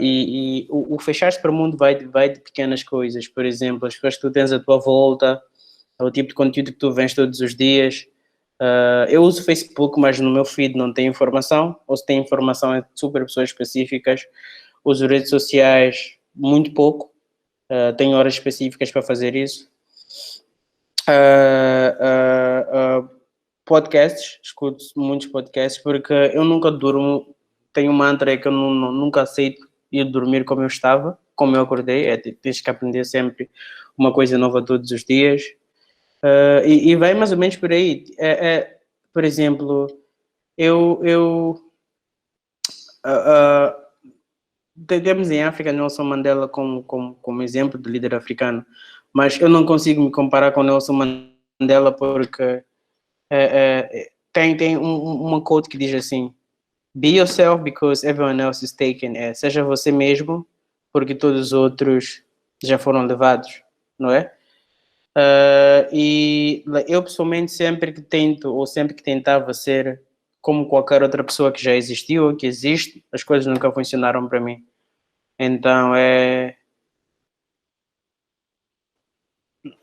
E o fechar-se para o mundo vai de pequenas coisas. Por exemplo, as coisas que tu tens à tua volta, o tipo de conteúdo que tu vês todos os dias. Eu uso o Facebook, mas no meu feed não tem informação, ou se tem informação é super pessoas específicas. Uso redes sociais muito pouco, tenho horas específicas para fazer isso. Podcasts, escuto muitos podcasts, porque eu nunca durmo. Tenho um mantra que eu nunca aceito ir dormir como eu estava, como eu acordei. Tens que aprender sempre uma coisa nova todos os dias. E vai mais ou menos por aí. Por exemplo, temos em África Nelson Mandela como exemplo de líder africano, mas eu não consigo me comparar com Nelson Mandela porque tem uma quote que diz assim: be yourself because everyone else is taken. Seja você mesmo porque todos os outros já foram levados, não é? E eu, pessoalmente, sempre que tento, ou sempre que tentava ser como qualquer outra pessoa que já existiu ou que existe, as coisas nunca funcionaram para mim. Então,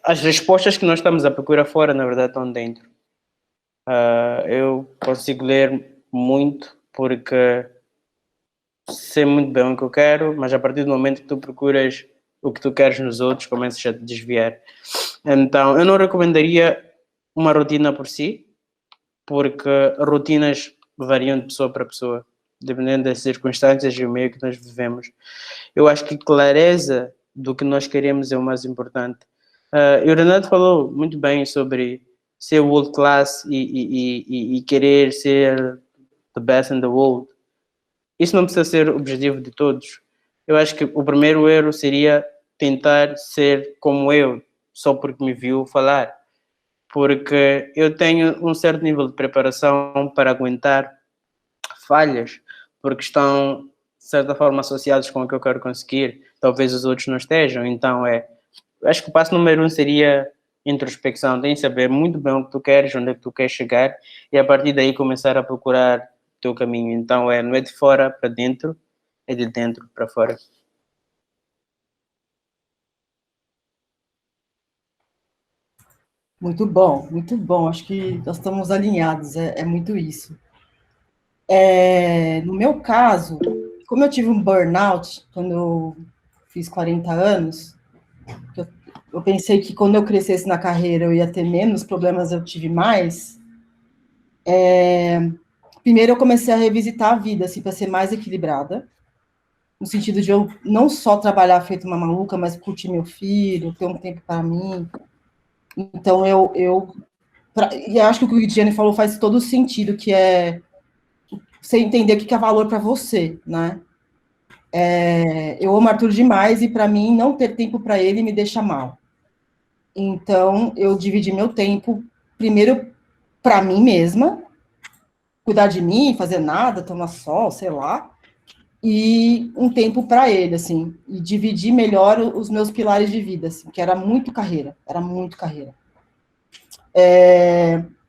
as respostas que nós estamos a procurar fora, na verdade, estão dentro. Eu consigo ler muito porque sei muito bem o que eu quero, mas a partir do momento que tu procuras o que tu queres nos outros, começas a te desviar. Então, eu não recomendaria uma rotina por si, porque rotinas variam de pessoa para pessoa, dependendo das circunstâncias e o meio que nós vivemos. Eu acho que clareza do que nós queremos é o mais importante. E o Renato falou muito bem sobre ser world class e querer ser the best in the world. Isso não precisa ser o objetivo de todos. Eu acho que o primeiro erro seria tentar ser como eu, só porque me viu falar. Porque eu tenho um certo nível de preparação para aguentar falhas, porque estão, de certa forma, associados com o que eu quero conseguir. Talvez os outros não estejam. Então, acho que o passo número 1 seria introspecção. Tem que saber muito bem o que tu queres, onde é que tu queres chegar, e a partir daí começar a procurar o teu caminho. Então, não é de fora para dentro, é de dentro para fora. Muito bom, muito bom. Acho que nós estamos alinhados, é muito isso. No meu caso, como eu tive um burnout quando eu fiz 40 anos, eu pensei que quando eu crescesse na carreira eu ia ter menos problemas, eu tive mais. Primeiro eu comecei a revisitar a vida, assim, para ser mais equilibrada, no sentido de eu não só trabalhar feito uma maluca, mas curtir meu filho, ter um tempo para mim. Então, e acho que o que o Gianni falou faz todo sentido, que é você entender o que é valor para você, né? Eu amo Arthur demais e, para mim, não ter tempo para ele me deixa mal. Então, eu dividi meu tempo, primeiro, para mim mesma, cuidar de mim, fazer nada, tomar sol, sei lá, e um tempo para ele, assim, e dividir melhor os meus pilares de vida, assim, que era muito carreira.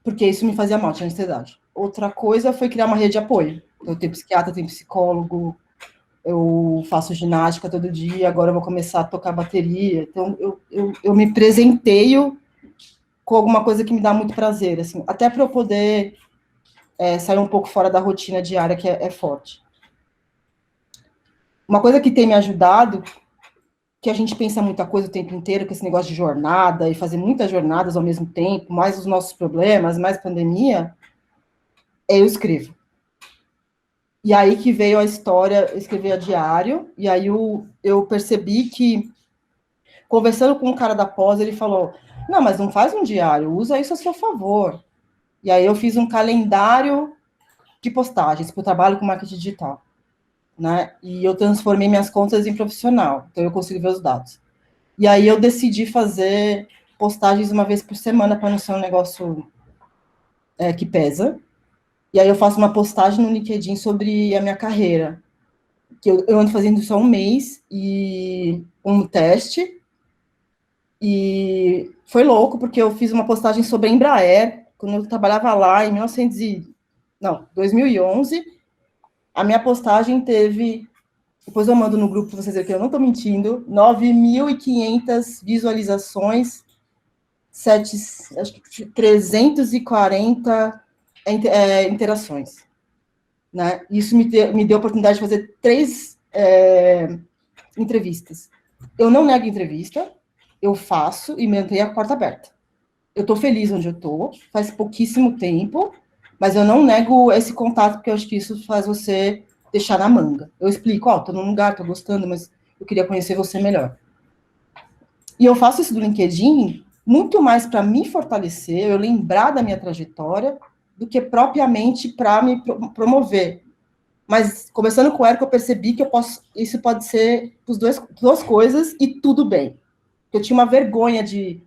Porque isso me fazia mal, tinha ansiedade. Outra coisa foi criar uma rede de apoio. Eu tenho psiquiatra, tenho psicólogo, eu faço ginástica todo dia, agora eu vou começar a tocar bateria. Então, eu me presenteio com alguma coisa que me dá muito prazer, assim, até para eu poder sair um pouco fora da rotina diária, que é forte. Uma coisa que tem me ajudado, que a gente pensa muita coisa o tempo inteiro, com esse negócio de jornada, e fazer muitas jornadas ao mesmo tempo, mais os nossos problemas, mais pandemia, eu escrevo. E aí que veio a história, eu escrevi a diário, e aí eu percebi que, conversando com um cara da pós, ele falou, não, mas não faz um diário, usa isso a seu favor. E aí eu fiz um calendário de postagens, porque eu trabalho com marketing digital, né? E eu transformei minhas contas em profissional, então eu consigo ver os dados. E aí eu decidi fazer postagens uma vez por semana, para não ser um negócio que pesa. E aí eu faço uma postagem no LinkedIn sobre a minha carreira, que eu ando fazendo só um mês, e um teste, e foi louco, porque eu fiz uma postagem sobre a Embraer, quando eu trabalhava lá em 2011, a minha postagem teve, depois eu mando no grupo para vocês verem que eu não estou mentindo, 9.500 visualizações, acho que 340 interações. Né? Isso me deu a oportunidade de fazer 3 entrevistas. Eu não nego entrevista, eu faço e mantenho a porta aberta. Eu estou feliz onde eu estou, faz pouquíssimo tempo, mas eu não nego esse contato, porque eu acho que isso faz você deixar na manga. Eu explico, estou num lugar, estou gostando, mas eu queria conhecer você melhor. E eu faço isso do LinkedIn muito mais para me fortalecer, eu lembrar da minha trajetória, do que propriamente para me promover. Mas, começando com o Érico, eu percebi que isso pode ser duas coisas e tudo bem. Eu tinha uma vergonha de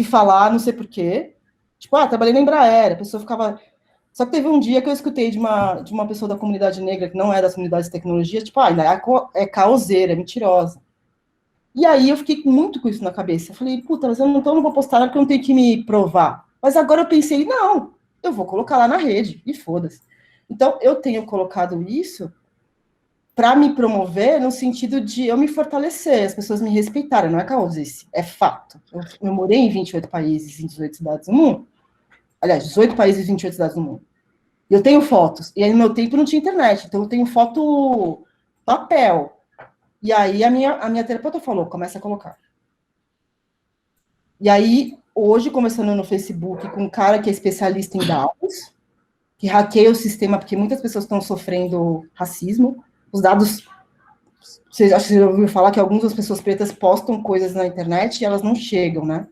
falar, não sei porquê. Tipo, trabalhei na Embraer, a pessoa ficava... Só que teve um dia que eu escutei de uma pessoa da comunidade negra, que não é das comunidades de tecnologia, tipo, ainda é caoseira, é mentirosa. E aí eu fiquei muito com isso na cabeça. Eu falei, puta, mas eu não vou postar nada porque eu não tenho que me provar. Mas agora eu pensei, não, eu vou colocar lá na rede, e foda-se. Então, eu tenho colocado isso para me promover no sentido de eu me fortalecer, as pessoas me respeitarem, não é causice, é fato. Eu morei em 28 países, em 18 cidades do mundo. Aliás, 18 países e 28 cidades do mundo. E eu tenho fotos. E aí, no meu tempo, não tinha internet. Então, eu tenho foto papel. E aí, a minha terapeuta falou, começa a colocar. E aí, hoje, conversando no Facebook com um cara que é especialista em dados, que hackeia o sistema, porque muitas pessoas estão sofrendo racismo. Os dados... Acho que você ouviu falar que algumas das pessoas pretas postam coisas na internet e elas não chegam, né?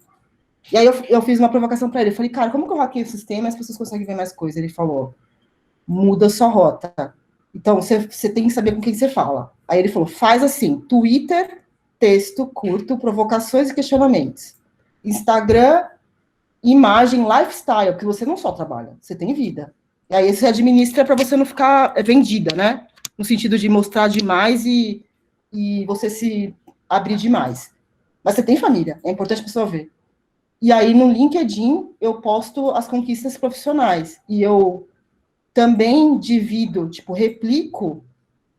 E aí, eu fiz uma provocação para ele. Eu falei, cara, como que eu hackeio o sistema e as pessoas conseguem ver mais coisas? Ele falou, muda sua rota. Então, você tem que saber com quem você fala. Aí ele falou, faz assim, Twitter, texto curto, provocações e questionamentos. Instagram, imagem, lifestyle, porque você não só trabalha, você tem vida. E aí você administra para você não ficar vendida, né? No sentido de mostrar demais e você se abrir demais. Mas você tem família, é importante a pessoa ver. E aí no LinkedIn eu posto as conquistas profissionais. E eu também divido, tipo, replico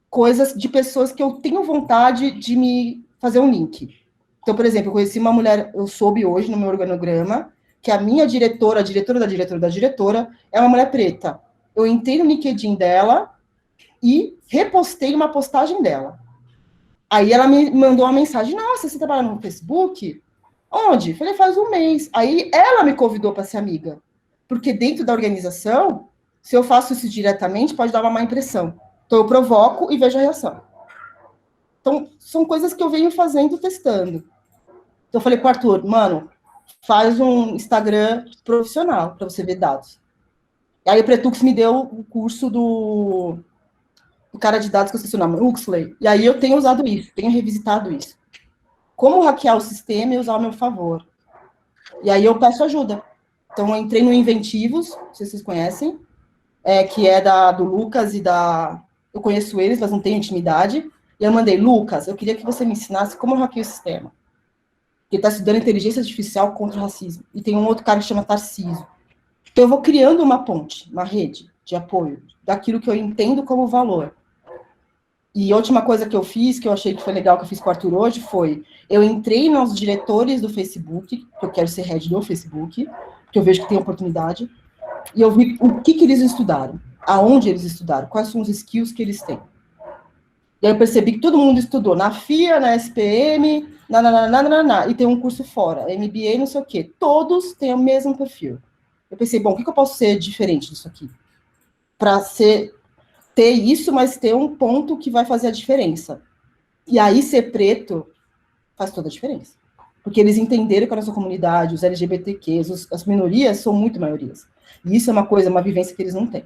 coisas de pessoas que eu tenho vontade de me fazer um link. Então, por exemplo, eu conheci uma mulher, eu soube hoje no meu organograma, que a minha diretora, a diretora da diretora da diretora, é uma mulher preta. Eu entrei no LinkedIn dela e repostei uma postagem dela. Aí ela me mandou uma mensagem, nossa, você trabalha no Facebook? Onde? Falei, faz um mês. Aí ela me convidou para ser amiga. Porque dentro da organização, se eu faço isso diretamente, pode dar uma má impressão. Então eu provoco e vejo a reação. Então, são coisas que eu venho fazendo, testando. Então eu falei para o Arthur, mano, faz um Instagram profissional para você ver dados. E aí o Pretux me deu o curso do cara de dados que eu esqueci o nome, Huxley. E aí eu tenho usado isso, tenho revisitado isso. Como hackear o sistema e usar ao meu favor. E aí eu peço ajuda. Então eu entrei no Inventivos, não sei se vocês conhecem, que é do Lucas e da... Eu conheço eles, mas não tenho intimidade. E eu mandei, Lucas, eu queria que você me ensinasse como eu hackeio o sistema. Ele está estudando inteligência artificial contra o racismo. E tem um outro cara que chama Tarcísio. Então, eu vou criando uma ponte, uma rede de apoio, daquilo que eu entendo como valor. E a última coisa que eu fiz, que eu achei que foi legal, que eu fiz com o Arthur hoje, foi, eu entrei nos diretores do Facebook, que eu quero ser head do Facebook, que eu vejo que tem oportunidade, e eu vi o que eles estudaram, aonde eles estudaram, quais são os skills que eles têm. E aí eu percebi que todo mundo estudou na FIA, na SPM, e tem um curso fora, MBA, não sei o quê. Todos têm o mesmo perfil. Eu pensei, bom, o que eu posso ser diferente disso aqui? Para ter isso, mas ter um ponto que vai fazer a diferença. E aí ser preto faz toda a diferença. Porque eles entenderam que a nossa comunidade, os LGBTQs, as minorias são muito maiorias. E isso é uma coisa, uma vivência que eles não têm.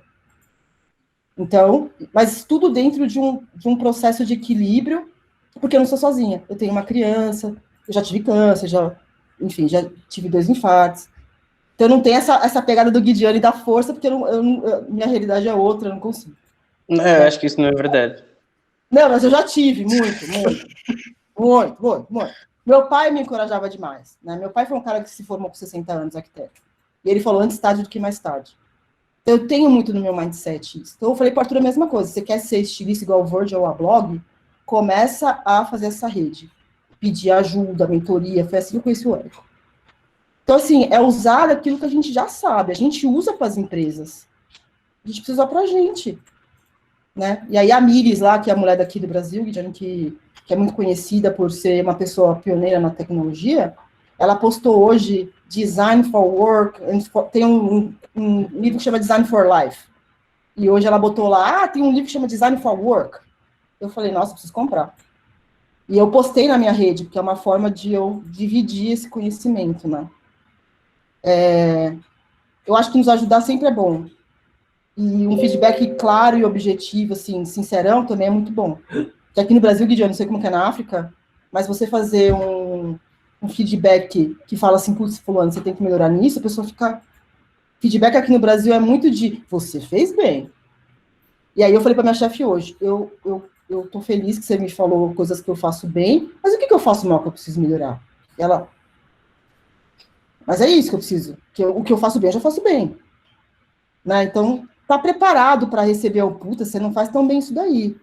Então, mas tudo dentro de um processo de equilíbrio, porque eu não sou sozinha. Eu tenho uma criança, eu já tive câncer, já tive 2 infartos. Então, eu não tenho essa pegada do Guidiane e da força, porque minha realidade é outra, eu não consigo. Não, eu acho que isso não é verdade. Não, mas eu já tive, muito. Meu pai me encorajava demais, né? Meu pai foi um cara que se formou com 60 anos, arquiteto. E ele falou, antes tarde do que mais tarde. Então, eu tenho muito no meu mindset isso. Então, eu falei para o Arthur a mesma coisa. Você quer ser estilista igual o Virgil ou a Blog? Começa a fazer essa rede. Pedir ajuda, mentoria. Foi assim que eu conheci o Érico. Então, assim, é usar aquilo que a gente já sabe. A gente usa para as empresas. A gente precisa usar para a gente. Né? E aí a Miris lá, que é a mulher daqui do Brasil, que é muito conhecida por ser uma pessoa pioneira na tecnologia, ela postou hoje Design for Work, tem um livro que chama Design for Life. E hoje ela botou lá, tem um livro que chama Design for Work. Eu falei, nossa, preciso comprar. E eu postei na minha rede, porque é uma forma de eu dividir esse conhecimento, né? Eu acho que nos ajudar sempre é bom. E um feedback claro e objetivo, assim, sincerão, também é muito bom. Porque aqui no Brasil, Guidiane, não sei como que é na África, mas você fazer um feedback que fala assim, putz, fulano, você tem que melhorar nisso, a pessoa fica... Feedback aqui no Brasil é muito de, você fez bem. E aí eu falei para minha chefe hoje, eu eu tô feliz que você me falou coisas que eu faço bem, mas o que eu faço mal que eu preciso melhorar? Ela, mas é isso que eu preciso, o que eu faço bem, eu já faço bem. Né? Então, tá preparado para receber o puta, você não faz tão bem isso daí.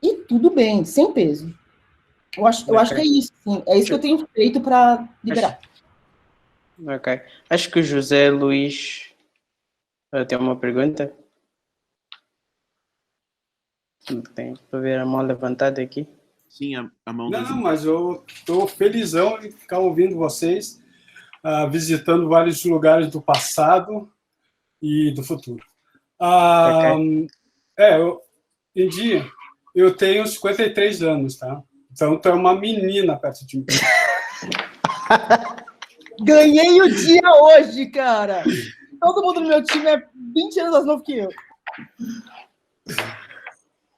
E tudo bem, sem peso. Eu acho que é isso, sim. É isso que eu tenho feito para liberar. Ok. Acho que o José Luiz tem uma pergunta. Tem para ver a mão levantada aqui. Sim, a mão do Não, mas eu estou felizão em ficar ouvindo vocês, visitando vários lugares do passado e do futuro. Em dia, eu tenho 53 anos, tá? Então, tu é uma menina perto de mim. Ganhei o dia hoje, cara! Todo mundo no meu time é 20 anos mais novo que eu.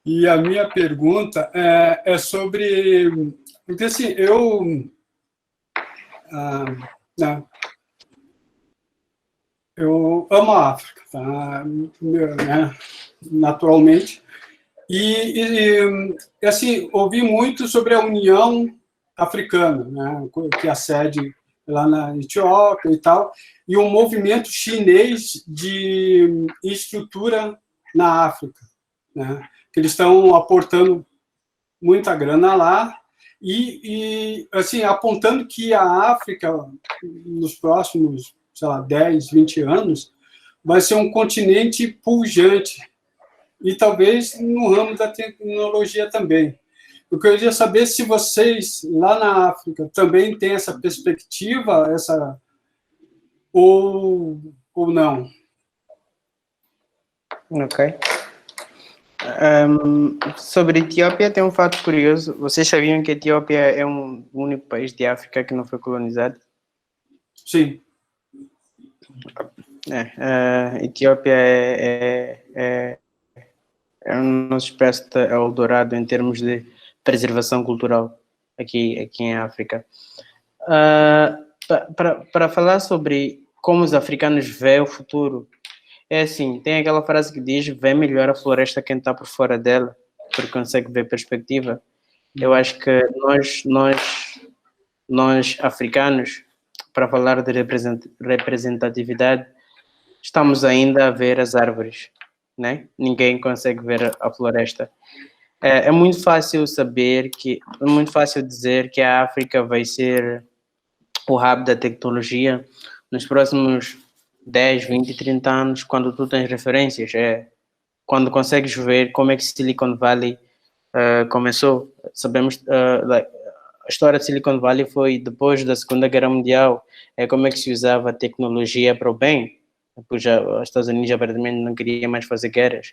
E a minha pergunta é sobre... Porque, assim, eu amo a África, tá? Né? Naturalmente. E, assim, ouvi muito sobre a União Africana, né? Que é a sede lá na Etiópia e tal, e um movimento chinês de estrutura na África, né? Que eles estão aportando muita grana lá e assim, apontando que a África, nos próximos, sei lá, 10, 20 anos, vai ser um continente pujante, e talvez no ramo da tecnologia também. Eu queria saber se vocês, lá na África, também têm essa perspectiva, ou não. Ok. Sobre a Etiópia, tem um fato curioso. Vocês sabiam que a Etiópia é o único país de África que não foi colonizado? Sim. A Etiópia é uma espécie de Eldorado em termos de preservação cultural aqui em África. Para falar sobre como os africanos veem o futuro, é assim, tem aquela frase que diz: vê melhor a floresta quem está por fora dela, porque consegue ver perspectiva. Eu acho que nós africanos, para falar de representatividade, estamos ainda a ver as árvores, né? Ninguém consegue ver a floresta. É muito fácil é muito fácil dizer que a África vai ser o hub da tecnologia nos próximos 10, 20, 30 anos, quando tu tens referências, quando consegues ver como é que Silicon Valley começou. Sabemos, a história de Silicon Valley foi depois da Segunda Guerra Mundial, como é que se usava a tecnologia para o bem, pois os Estados Unidos aparentemente não queria mais fazer guerras.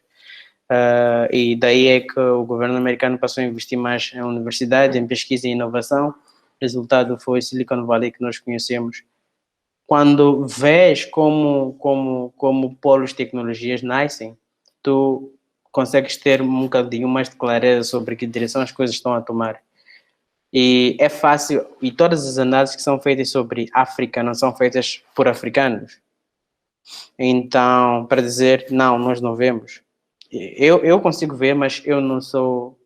E daí é que o governo americano passou a investir mais em universidade, em pesquisa e inovação. O resultado foi Silicon Valley que nós conhecemos. Quando vês como polos de tecnologias nascem, tu consegues ter um bocadinho mais de clareza sobre que direção as coisas estão a tomar. E é fácil, e todas as análises que são feitas sobre África não são feitas por africanos. Então, para dizer, não, nós não vemos. Eu consigo ver, mas eu não sou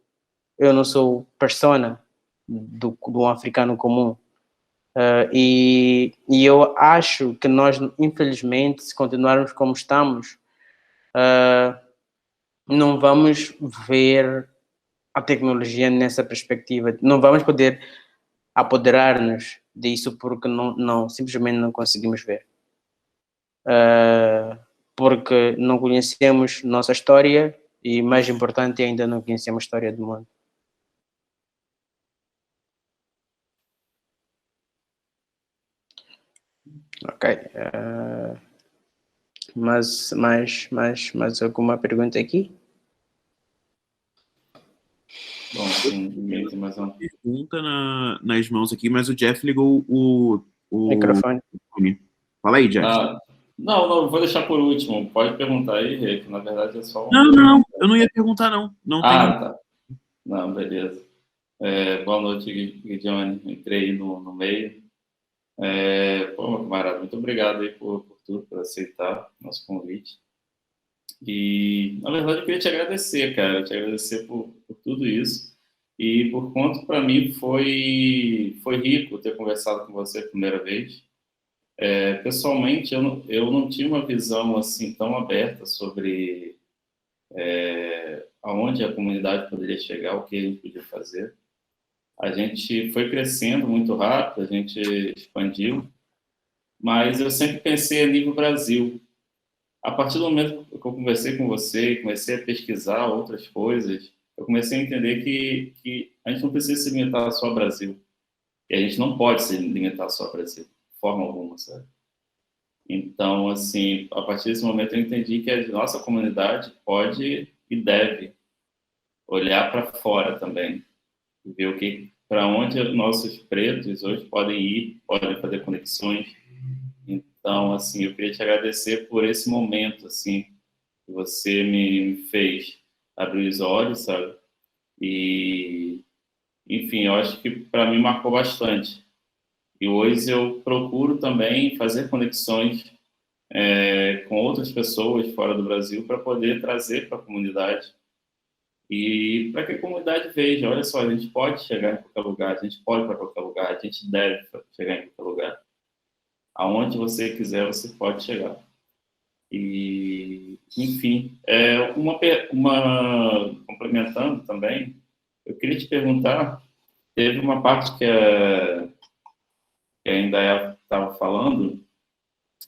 persona do africano comum. E eu acho que nós, infelizmente, se continuarmos como estamos, não vamos ver a tecnologia nessa perspectiva. Não vamos poder apoderar-nos disso porque simplesmente não conseguimos ver. Porque não conhecemos nossa história e, mais importante, ainda não conhecemos a história do mundo. Ok. Mais alguma pergunta aqui? Bom, sim, tem mais uma pergunta nas mãos aqui, mas o Jeff ligou o Microfone. Fala aí, Jeff. Não, vou deixar por último. Pode perguntar aí, Rê, que na verdade é só Não, eu não ia perguntar, não. Tá. Não, beleza. Boa noite, Guidione. Entrei aí no meio. Meu camarada, muito obrigado aí por tudo, por aceitar o nosso convite. E, na verdade, eu queria te agradecer, cara. Te agradecer por tudo tudo isso. E por conta, para mim, foi rico ter conversado com você a primeira vez. Pessoalmente, eu não tinha uma visão assim tão aberta sobre aonde a comunidade poderia chegar, o que a gente podia fazer. A gente foi crescendo muito rápido, a gente expandiu, mas eu sempre pensei a nível Brasil. A partir do momento que eu conversei com você e comecei a pesquisar outras coisas, eu comecei a entender que a gente não precisa se limitar só ao Brasil. E a gente não pode se limitar só ao Brasil, de forma alguma, sabe? Então, assim, a partir desse momento eu entendi que a nossa comunidade pode e deve olhar para fora também, ver para onde nossos pretos hoje podem ir, podem fazer conexões. Então, assim, eu queria te agradecer por esse momento, assim, que você me fez abrir os olhos, sabe? E, enfim, eu acho que para mim marcou bastante. E hoje eu procuro também fazer conexões com outras pessoas fora do Brasil para poder trazer para a comunidade e para que a comunidade veja, olha só, a gente pode chegar em qualquer lugar, a gente pode ir para qualquer lugar, a gente deve chegar em qualquer lugar. Aonde você quiser, você pode chegar. E, enfim, complementando também, eu queria te perguntar, teve uma parte que ainda estava falando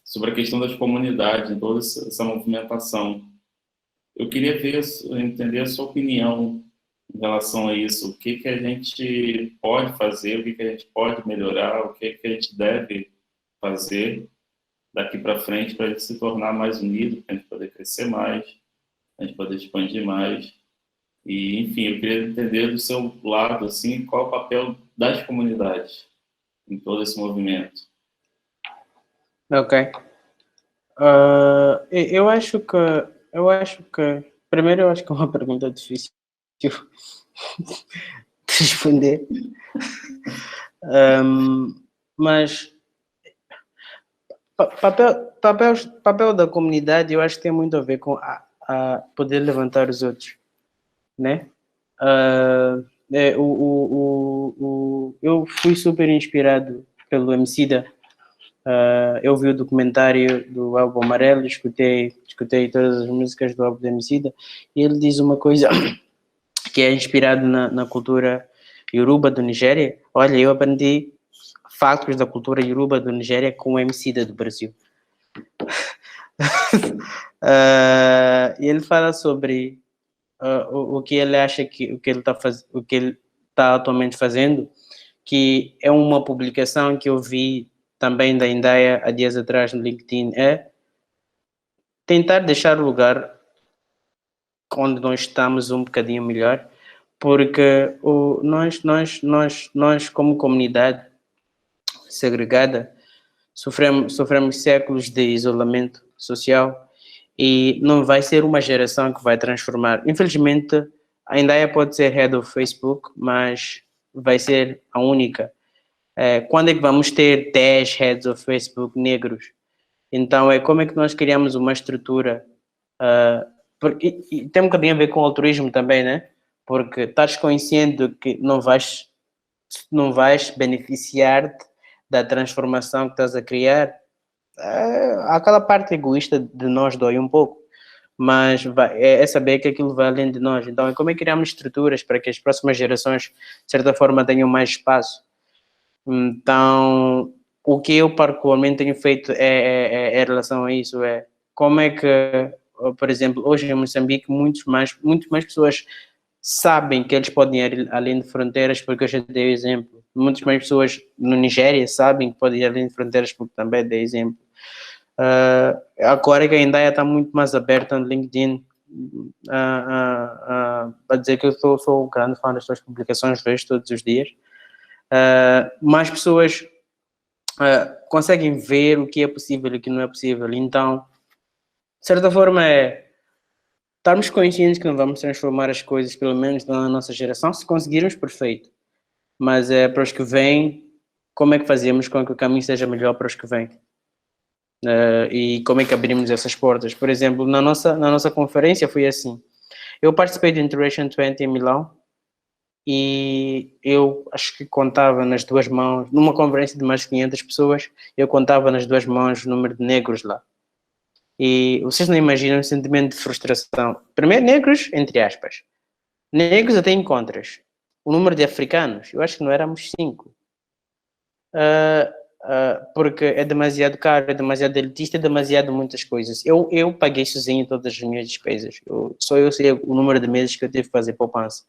sobre a questão das comunidades, toda essa movimentação. Eu queria entender a sua opinião em relação a isso. O que a gente pode fazer, o que a gente pode melhorar, o que a gente deve fazer daqui para frente para a gente se tornar mais unido, para a gente poder crescer mais, para a gente poder expandir mais. E, enfim, eu queria entender do seu lado, assim, qual é o papel das comunidades em todo esse movimento. Ok. Eu acho que primeiro eu acho que é uma pergunta difícil de responder. Mas papel da comunidade, eu acho que tem muito a ver com a poder levantar os outros, né? Eu fui super inspirado pelo Emicida. Eu vi o documentário do álbum Amarelo, escutei todas as músicas do álbum do Emicida, e ele diz uma coisa que é inspirado na cultura Yoruba do Nigéria. Olha, eu aprendi factos da cultura Yoruba do Nigéria com o Emicida do Brasil. E ele fala sobre o que ele acha que o que ele está atualmente fazendo, que é uma publicação que eu vi também da Indaia há dias atrás no LinkedIn, é tentar deixar o lugar onde nós estamos um bocadinho melhor, porque nós como comunidade segregada sofremos séculos de isolamento social e não vai ser uma geração que vai transformar. Infelizmente, a Indaia pode ser head of Facebook, mas vai ser a única. Quando é que vamos ter 10 heads of Facebook negros? Então, como é que nós criamos uma estrutura? E tem um bocadinho a ver com o altruísmo também, né? Porque estás consciente que não vais beneficiar-te da transformação que estás a criar. Aquela parte egoísta de nós dói um pouco, mas é saber que aquilo vai além de nós. Então, como é que criamos estruturas para que as próximas gerações, de certa forma, tenham mais espaço? Então, o que eu particularmente tenho feito em relação a isso como é que, por exemplo, hoje em Moçambique, muito mais pessoas sabem que eles podem ir além de fronteiras, porque eu já dei exemplo. Muitas mais pessoas no Nigéria sabem que podem ir além de fronteiras, porque também dei exemplo. Agora que ainda está muito mais aberta no LinkedIn, para dizer que eu sou um grande fã das suas publicações, vejo todos os dias. Mais pessoas conseguem ver o que é possível e o que não é possível. Então, de certa forma, estarmos conscientes que não vamos transformar as coisas, pelo menos na nossa geração, se conseguirmos, perfeito. Mas para os que vêm, como é que fazemos com que o caminho seja melhor para os que vêm? E como é que abrimos essas portas? Por exemplo, na nossa conferência foi assim. Eu participei do Integration 20 em Milão, e eu acho que contava nas duas mãos, numa conferência de mais de 500 pessoas, eu contava nas duas mãos o número de negros lá. E vocês não imaginam o sentimento de frustração. Primeiro, negros, entre aspas. Negros até encontras. O número de africanos, eu acho que não éramos 5. Porque é demasiado caro, é demasiado elitista, é demasiado muitas coisas. Eu paguei sozinho todas as minhas despesas. Só eu sei o número de meses que eu tive que fazer poupança.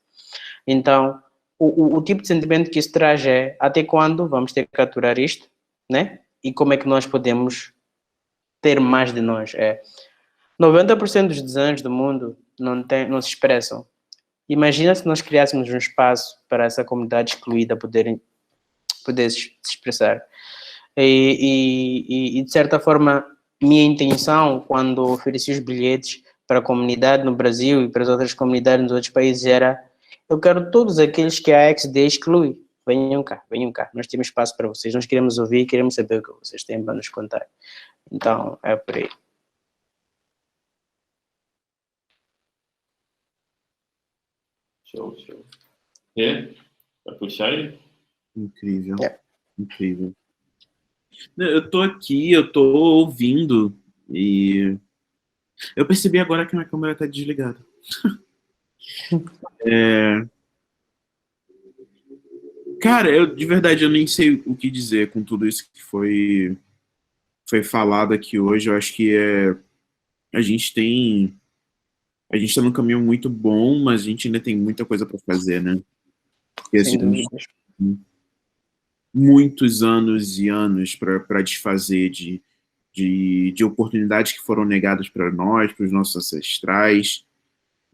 Então, o tipo de sentimento que isso traz é até quando vamos ter que aturar isto, né? E como é que nós podemos ter mais de nós? 90% dos desenhos do mundo não se expressam. Imagina se nós criássemos um espaço para essa comunidade excluída poder se expressar. E, de certa forma, minha intenção, quando ofereci os bilhetes para a comunidade no Brasil e para as outras comunidades nos outros países, era: eu quero todos aqueles que a XD exclui. Venham cá, nós temos espaço para vocês, nós queremos ouvir, queremos saber o que vocês têm para nos contar. Então, é por aí. Show. E? Vai puxar aí? Incrível. Incrível. Eu tô aqui, eu tô ouvindo e eu percebi agora que minha câmera tá desligada. Cara, de verdade, eu nem sei o que dizer com tudo isso que foi falado aqui hoje. Eu acho que a gente tá num caminho muito bom, mas a gente ainda tem muita coisa para fazer, né? Porque, assim, muitos anos e anos para desfazer de oportunidades que foram negadas para nós, para os nossos ancestrais,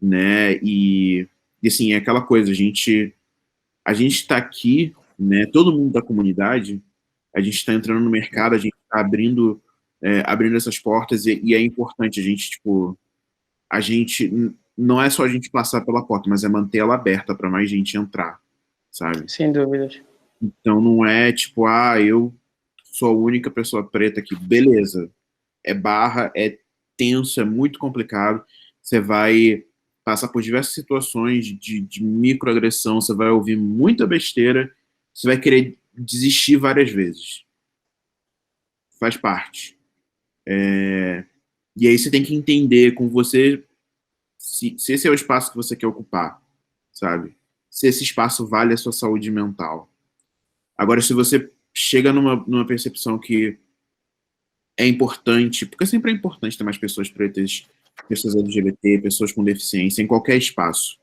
né? E assim, é aquela coisa, a gente está aqui, né? Todo mundo da comunidade, a gente está entrando no mercado, a gente está abrindo essas portas e é importante a gente, tipo, não é só a gente passar pela porta, mas é manter ela aberta para mais gente entrar, sabe? Sem dúvidas. Então não é tipo, eu sou a única pessoa preta aqui. Beleza. É barra, é tenso, é muito complicado. Você vai passar por diversas situações de microagressão, você vai ouvir muita besteira, você vai querer desistir várias vezes. Faz parte. E aí você tem que entender com você se esse é o espaço que você quer ocupar, sabe? Se esse espaço vale a sua saúde mental. Agora, se você chega numa percepção que é importante, porque sempre é importante ter mais pessoas pretas, pessoas LGBT, pessoas com deficiência, em qualquer espaço.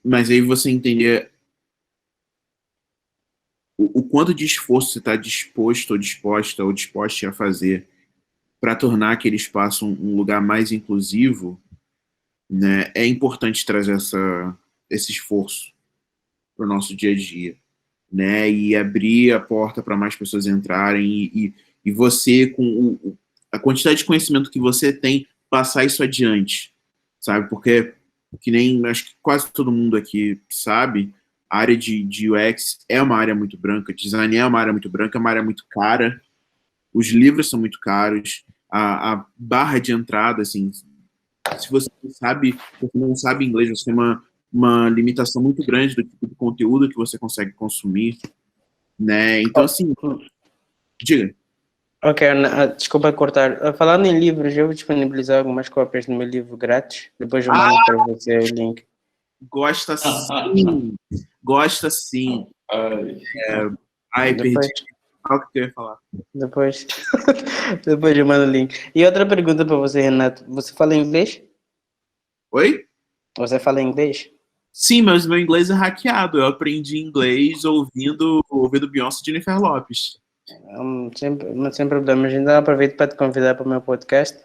Mas aí você entender o quanto de esforço você está disposto ou disposta ou disposta a fazer para tornar aquele espaço um lugar mais inclusivo, né? É importante trazer esse esforço para o nosso dia a dia, né? E abrir a porta para mais pessoas entrarem e você, com a quantidade de conhecimento que você tem, passar isso adiante, sabe? Porque, que nem acho que quase todo mundo aqui sabe, a área de UX é uma área muito branca, design é uma área muito branca, é uma área muito cara, os livros são muito caros, a barra de entrada, assim, se você não sabe inglês, você tem uma limitação muito grande do tipo de conteúdo que você consegue consumir, né? Então, assim, diga. Ok, desculpa cortar. Falando em livros, eu vou disponibilizar algumas cópias do meu livro grátis. Depois eu mando para você o link. Gosta sim. Gosta sim. Perdi. Qual que eu ia falar? Depois eu mando o link. E outra pergunta para você, Renato. Você fala inglês? Oi? Você fala inglês? Sim, mas meu inglês é hackeado. Eu aprendi inglês ouvindo Beyoncé e Jennifer Lopez. Sem problemas. Então aproveito para te convidar para o meu podcast.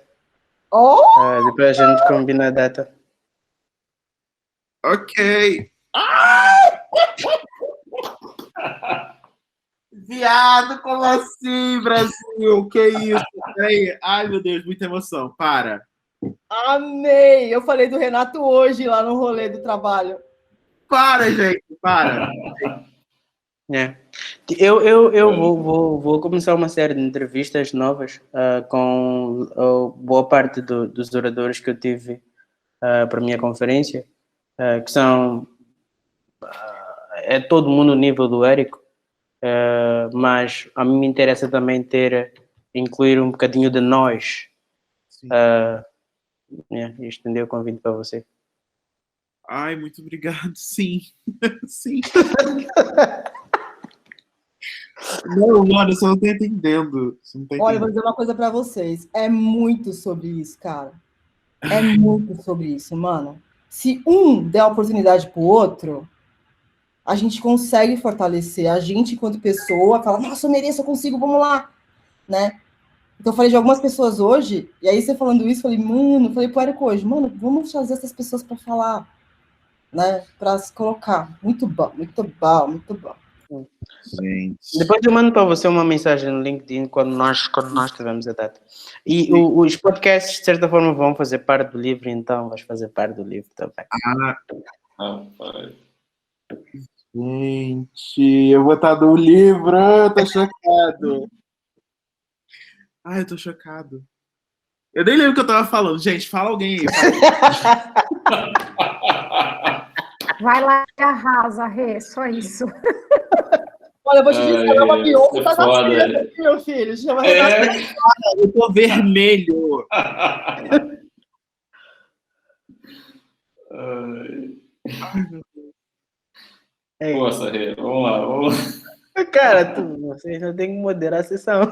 Depois a gente combina a data. Ok. Viado, como assim, Brasil? Que isso? Peraí. Ai, meu Deus, muita emoção. Para. Amei! Eu falei do Renato hoje lá no rolê do trabalho. Para, gente, para. Eu vou começar uma série de entrevistas novas com boa parte dos oradores que eu tive para a minha conferência, que são é todo mundo no nível do Érico, mas a mim me interessa também incluir um bocadinho de nós. E estender o convite para você. Ai, muito obrigado. Sim. Sim. Não, mano, você não tá entendendo. Você não tá Olha, eu vou entendendo. dizer uma coisa para vocês. É muito sobre isso, cara. É muito sobre isso, mano. Se um der a oportunidade pro outro, a gente consegue fortalecer. A gente, enquanto pessoa, fala, nossa, eu mereço, eu consigo, vamos lá, né? Então, eu falei de algumas pessoas hoje, e aí você falando isso, eu falei pro Érico hoje, mano, vamos trazer essas pessoas para falar, né? Para se colocar. Muito bom, muito bom, muito bom. Gente. Depois eu mando para você uma mensagem no LinkedIn quando nós tivermos a data. E os podcasts, de certa forma, vão fazer parte do livro, então vais fazer parte do livro também. Rapaz. Gente, eu vou estar no livro, eu tô chocado. Ai, eu tô chocado. Eu nem lembro o que eu tava falando. Gente, fala alguém aí. Vai lá e arrasa, Rê, só isso. Olha, eu vou te dizer, ela é uma Beyoncé, tá foda. nascendo aqui, meu filho. Chama Renata. Eu tô vermelho. Força, Rê. Vamos lá. Cara, vocês não tem que moderar a sessão.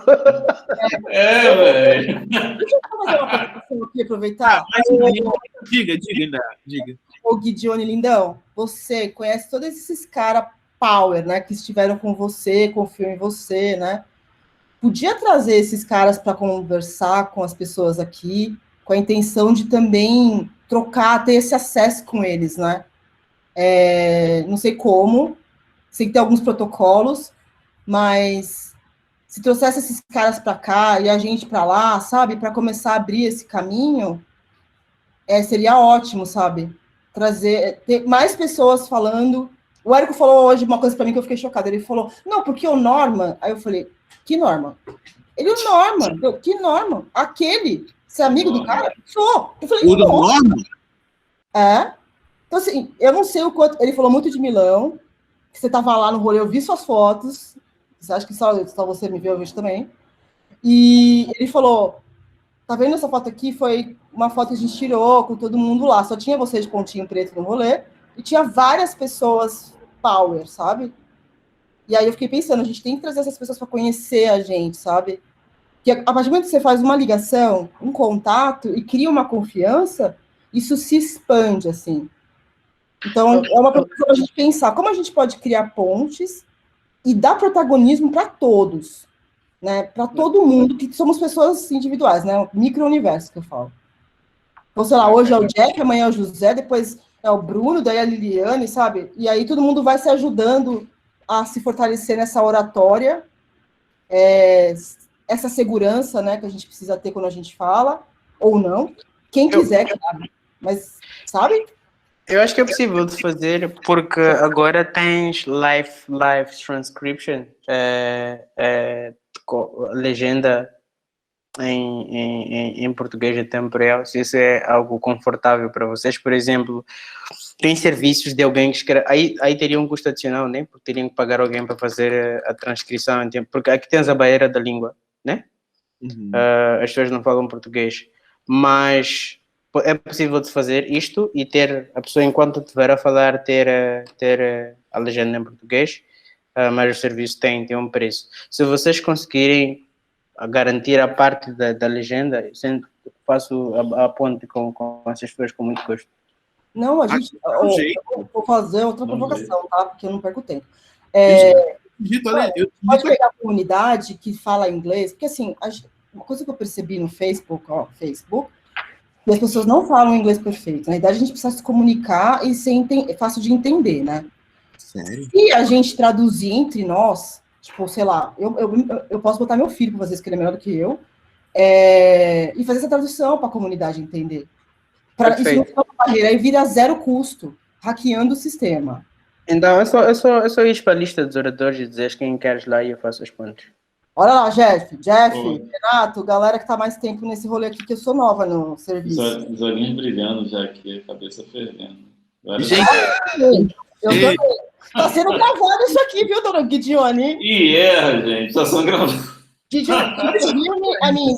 Velho. Deixa eu fazer uma provocação aqui, aproveitar. Diga. Ô, Guidione Lindão, você conhece todos esses caras power, né, que estiveram com você, confiam em você, né? Podia trazer esses caras para conversar com as pessoas aqui, com a intenção de também trocar, ter esse acesso com eles, né? Não sei como, sei que tem alguns protocolos, mas se trouxesse esses caras para cá e a gente para lá, sabe, para começar a abrir esse caminho, seria ótimo, sabe? Ter mais pessoas falando. O Érico falou hoje uma coisa para mim que eu fiquei chocada. Ele falou, não, porque o Norman. Aí eu falei, que Norman? Ele, o Norman. Que Norman? Aquele. Você é amigo do cara? Sou. Eu falei, O do Norman? Então, assim, eu não sei o quanto. Ele falou muito de Milão, que você estava lá no rolê, eu vi suas fotos. Você acha que só você me viu, eu vejo também. E ele falou, tá vendo essa foto aqui? Foi uma foto que a gente tirou com todo mundo lá. Só tinha você de pontinho preto no rolê. E tinha várias pessoas power, sabe? E aí eu fiquei pensando, a gente tem que trazer essas pessoas para conhecer a gente, sabe? Que a partir do momento que você faz uma ligação, um contato e cria uma confiança, isso se expande, assim. Então, é uma proposta para a gente pensar como a gente pode criar pontes e dar protagonismo para todos, né? Para todo mundo, que somos pessoas individuais, né? Micro-universo que eu falo. Então, sei lá, hoje é o Jack, amanhã é o José, depois é o Bruno, daí a Liliane, sabe? E aí todo mundo vai se ajudando a se fortalecer nessa oratória, essa segurança, né, que a gente precisa ter quando a gente fala, ou não. Quem quiser, claro. Mas, sabe? Eu acho que é possível de fazer, porque agora tens live transcription, legenda em português em tempo real, se isso é algo confortável para vocês. Por exemplo, tem serviços de alguém que escreve, aí teria um custo adicional, né? Porque teriam que pagar alguém para fazer a transcrição em tempo, porque aqui tens a barreira da língua, né? Uhum. As pessoas não falam português, mas é possível de fazer isto e ter a pessoa, enquanto estiver a falar, ter a legenda em português, mas o serviço tem um preço. Se vocês conseguirem garantir a parte da legenda, sempre faço a ponte com essas pessoas com muito gosto. Não, a gente... vou fazer outra provocação, tá? Porque eu não perco tempo. Pode pegar a comunidade que fala inglês, porque, assim, uma coisa que eu percebi no Facebook, que as pessoas não falam inglês perfeito. Na verdade, a gente precisa se comunicar e é fácil de entender, né? Sério? Se a gente traduzir entre nós, tipo, sei lá, eu posso botar meu filho para fazer isso, que ele é melhor do que eu, e fazer essa tradução para a comunidade entender. Isso não é uma barreira, aí vira zero custo, hackeando o sistema. Então, é só ir para a lista dos oradores e dizer quem queres lá e eu faço as pontes. Olha lá, Jeff, Renato, galera que tá mais tempo nesse rolê aqui, que eu sou nova no serviço. Os olhinhos brilhando já aqui, a cabeça fervendo. Gente, Eu também. Tá sendo gravado isso aqui, viu, dona Gideone? E gente, tá sendo gravado. Gideone,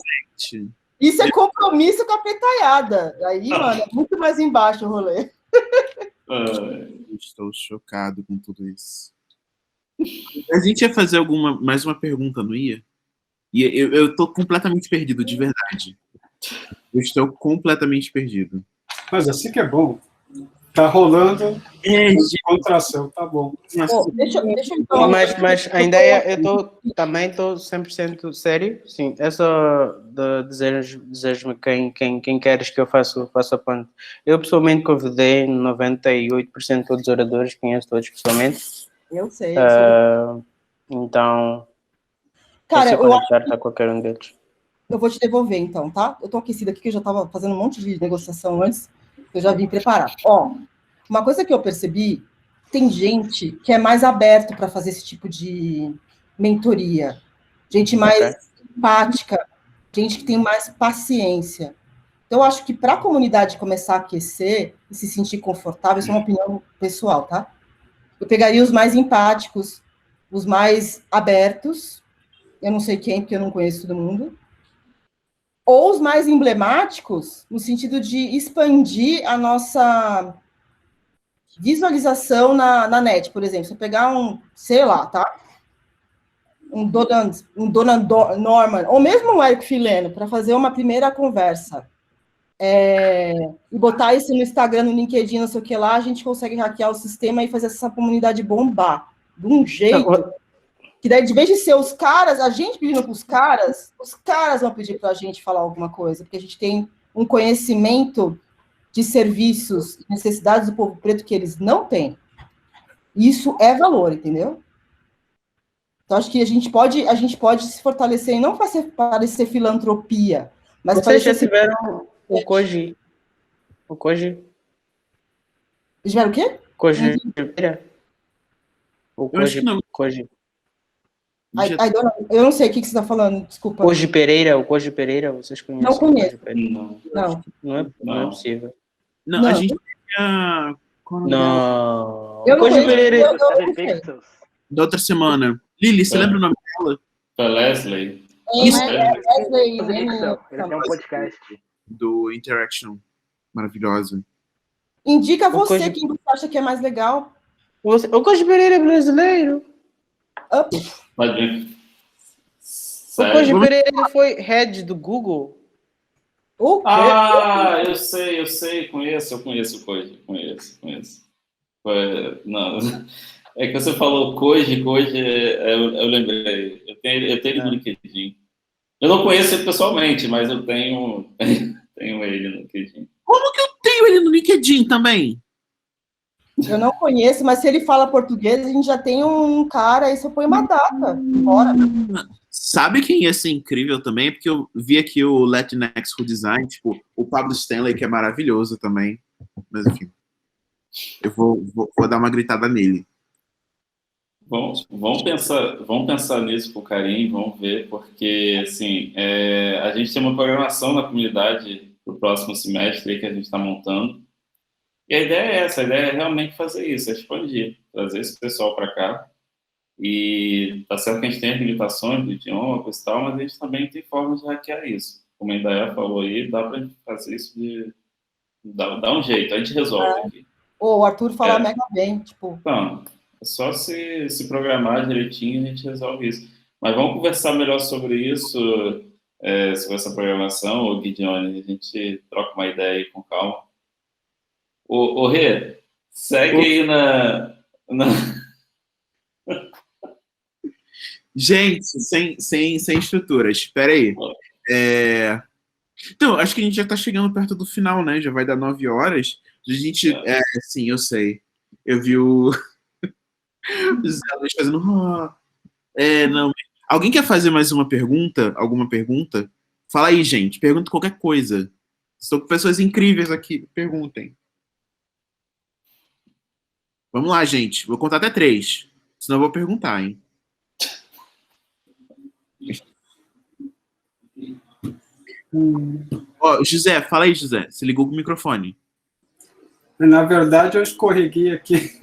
isso é compromisso com a petaiada. Aí, mano, é muito mais embaixo o rolê. Estou chocado com tudo isso. A gente ia fazer mais uma pergunta, não ia? E eu tô completamente perdido, de verdade. Eu estou completamente perdido. Mas assim que é bom. Tá rolando contração, tá bom. Deixa eu então... Mas a ideia, também estou 100% sério. Sim, é só dizeres-me quem queres que eu faça a ponte. Eu pessoalmente convidei 98% dos oradores, conheço todos pessoalmente. Eu sei. Então, cara, eu conectar-te a qualquer um deles. Eu vou te devolver, então, tá? Eu tô aquecida aqui, que eu já tava fazendo um monte de negociação antes, eu já vim preparar. Ó, uma coisa que eu percebi, tem gente que é mais aberto para fazer esse tipo de mentoria. Gente mais empática, gente que tem mais paciência. Então, eu acho que para a comunidade começar a aquecer e se sentir confortável, isso é uma opinião pessoal, tá? Eu pegaria os mais empáticos, os mais abertos, eu não sei quem, porque eu não conheço todo mundo, ou os mais emblemáticos, no sentido de expandir a nossa visualização na net, por exemplo. Se eu pegar sei lá, tá? Um Dona Norman, ou mesmo um Érico Fileno, para fazer uma primeira conversa, e botar isso no Instagram, no LinkedIn, não sei o que lá, a gente consegue hackear o sistema e fazer essa comunidade bombar, de um jeito... Que daí, de vez de ser os caras, a gente pedindo para os caras vão pedir para a gente falar alguma coisa, porque a gente tem um conhecimento de serviços, necessidades do povo preto que eles não têm. Isso é valor, entendeu? Então, acho que a gente pode se fortalecer, e não para parecer filantropia, mas vocês já tiveram o Koji? O Koji? Tiveram o quê? Koji. Eu acho que não. Koji. Eu não sei o que você está falando, desculpa. O Koji Pereira, vocês conhecem? Não conheço. Não é possível. Não, a gente tinha... Não. Eu Koji Pereira. Da outra semana. Lili, você lembra o nome dela? Foi Leslie. Isso. Leslie. Ele tem um podcast. Do Interaction. Maravilhosa. Indica você quem você acha que é mais legal. O Koji Pereira é brasileiro. Pode vir. O Koji Pereira ele foi head do Google. O quê? Eu sei, conheço o Koji, conheço. Não, é que você falou Koji, eu lembrei, eu tenho ele no LinkedIn. Eu não conheço ele pessoalmente, mas eu tenho ele no LinkedIn. Como que eu tenho ele no LinkedIn também? Eu não conheço, mas se ele fala português, a gente já tem um cara, aí só põe uma data. Bora. Sabe quem ia ser incrível também? Porque eu vi aqui o Latinx Who Design, tipo, o Pablo Stanley, que é maravilhoso também. Mas enfim, eu vou dar uma gritada nele. Vamos pensar nisso com carinho, vamos ver, porque assim, a gente tem uma programação na comunidade para o próximo semestre que a gente está montando. E a ideia é essa, a ideia é realmente fazer isso, expandir, trazer esse pessoal para cá. E tá certo que a gente tem as limitações do idioma e tal, mas a gente também tem formas de hackear isso. Como a Indaiá falou aí, dá para fazer isso dá um jeito, a gente resolve aqui. O Arthur fala mega bem, tipo... Então, é só se programar direitinho e a gente resolve isso. Mas vamos conversar melhor sobre isso, sobre essa programação, o Gideone, a gente troca uma ideia aí com calma. Ô Rê, segue aí na... Gente, sem estrutura, espera aí. Então, acho que a gente já está chegando perto do final, né? Já vai dar 9 horas. A gente... sim, eu sei. Eu vi o Zé Luiz fazendo... não. Alguém quer fazer mais uma pergunta? Alguma pergunta? Fala aí, gente. Pergunta qualquer coisa. Estou com pessoas incríveis aqui. Perguntem. Vamos lá, gente. Vou contar até 3. Senão eu vou perguntar, hein? José, fala aí, José. Você ligou com o microfone. Na verdade, eu escorreguei aqui.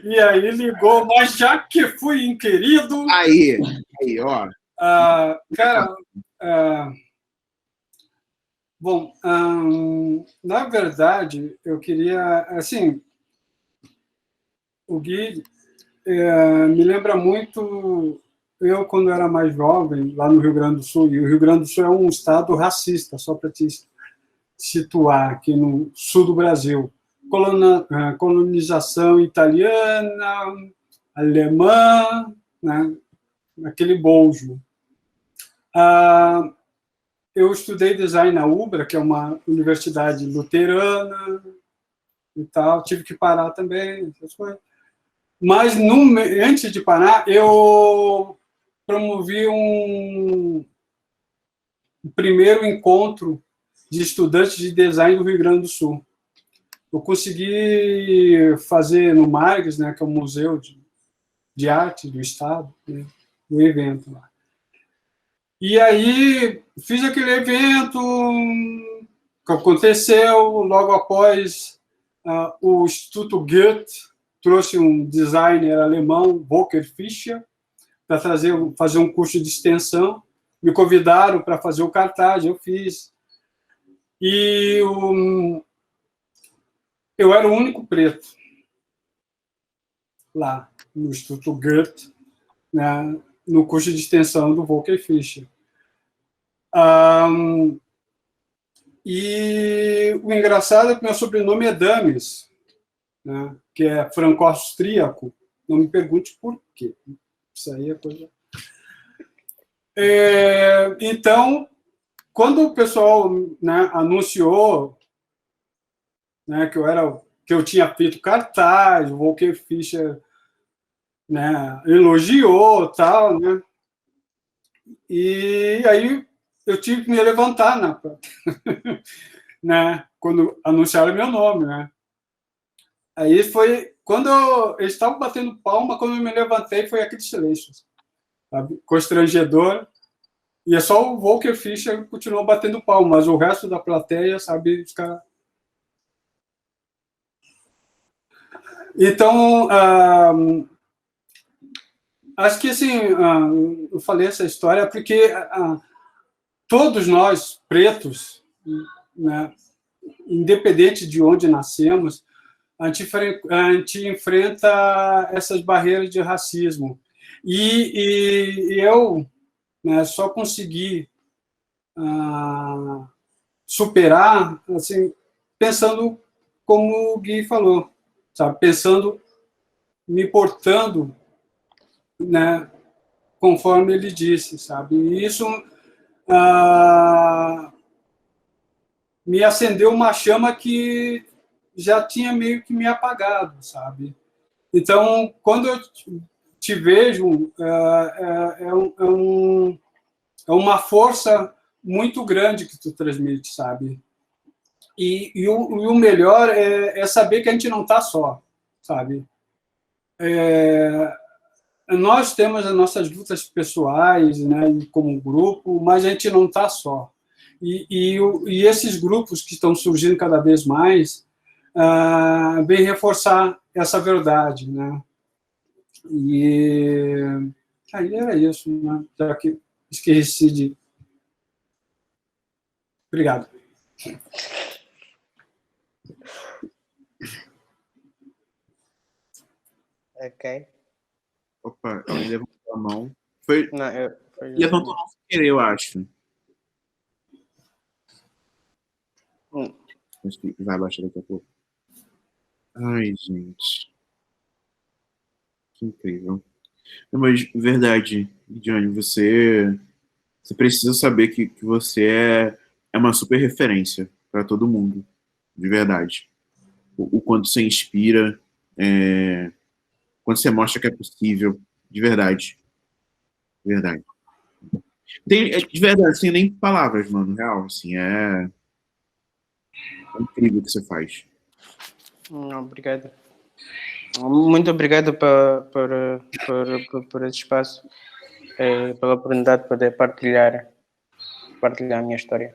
E aí ligou, mas já que fui inquirido... Aí, ó. Cara, bom, na verdade, eu queria, assim, o Gui me lembra muito eu, quando era mais jovem, lá no Rio Grande do Sul, e o Rio Grande do Sul é um estado racista, só para te situar, aqui no sul do Brasil. Colonização italiana, alemã, né, aquele bojo. Eu estudei design na UBRA, que é uma universidade luterana e tal, tive que parar também, essas coisas. Mas, antes de parar, eu promovi um primeiro encontro de estudantes de design do Rio Grande do Sul. Eu consegui fazer no MARGS, né, que é o Museu de Arte do Estado, né, um evento lá. E aí fiz aquele evento que aconteceu logo após o Instituto Goethe trouxe um designer alemão, Volker Fischer, para fazer um curso de extensão. Me convidaram para fazer o cartaz, eu fiz. E eu era o único preto lá no Instituto Goethe, né, no curso de extensão do Volker Fischer. E o engraçado é que meu sobrenome é Dames, né, que é franco-austríaco. Não me pergunte por quê. Isso aí é coisa... Então, quando o pessoal, né, anunciou, né, que eu tinha feito cartaz, o Volker Fischer, né, elogiou, tal, né, e aí eu tive que me levantar, né, quando anunciaram meu nome, né. Aí foi quando eles estavam batendo palma, quando eu me levantei, foi aquele silêncio, sabe, constrangedor. E é só o Volker Fischer que continuou batendo palma, mas o resto da plateia, sabe, os caras... Então, acho que, assim, eu falei essa história porque todos nós, pretos, né, independente de onde nascemos, a gente enfrenta essas barreiras de racismo. E eu, né, só consegui superar, assim, pensando como o Gui falou, sabe, pensando, me portando, né, conforme ele disse, sabe, e isso me acendeu uma chama que já tinha meio que me apagado, sabe. Então, quando eu te vejo, é uma força muito grande que tu transmite, sabe? E o melhor é saber que a gente não está só, sabe? Nós temos as nossas lutas pessoais, né, como grupo, mas a gente não está só. E esses grupos que estão surgindo cada vez mais vêm reforçar essa verdade, né? E aí era isso, né? Já que esqueci de... Obrigado. Ok. Opa, ele levantou a mão. Foi... Não, levantou a mão sem querer, eu acho. Acho que vai abaixar daqui a pouco. Ai, gente. Que incrível. Não, mas, verdade, Johnny, você precisa saber que você é uma super referência para todo mundo, de verdade. O quanto você inspira, quando você mostra que é possível, de verdade. De verdade. De verdade, sem nem palavras, mano, real, assim, é incrível o que você faz. Obrigado. Muito obrigado por esse espaço, pela oportunidade de poder partilhar a minha história.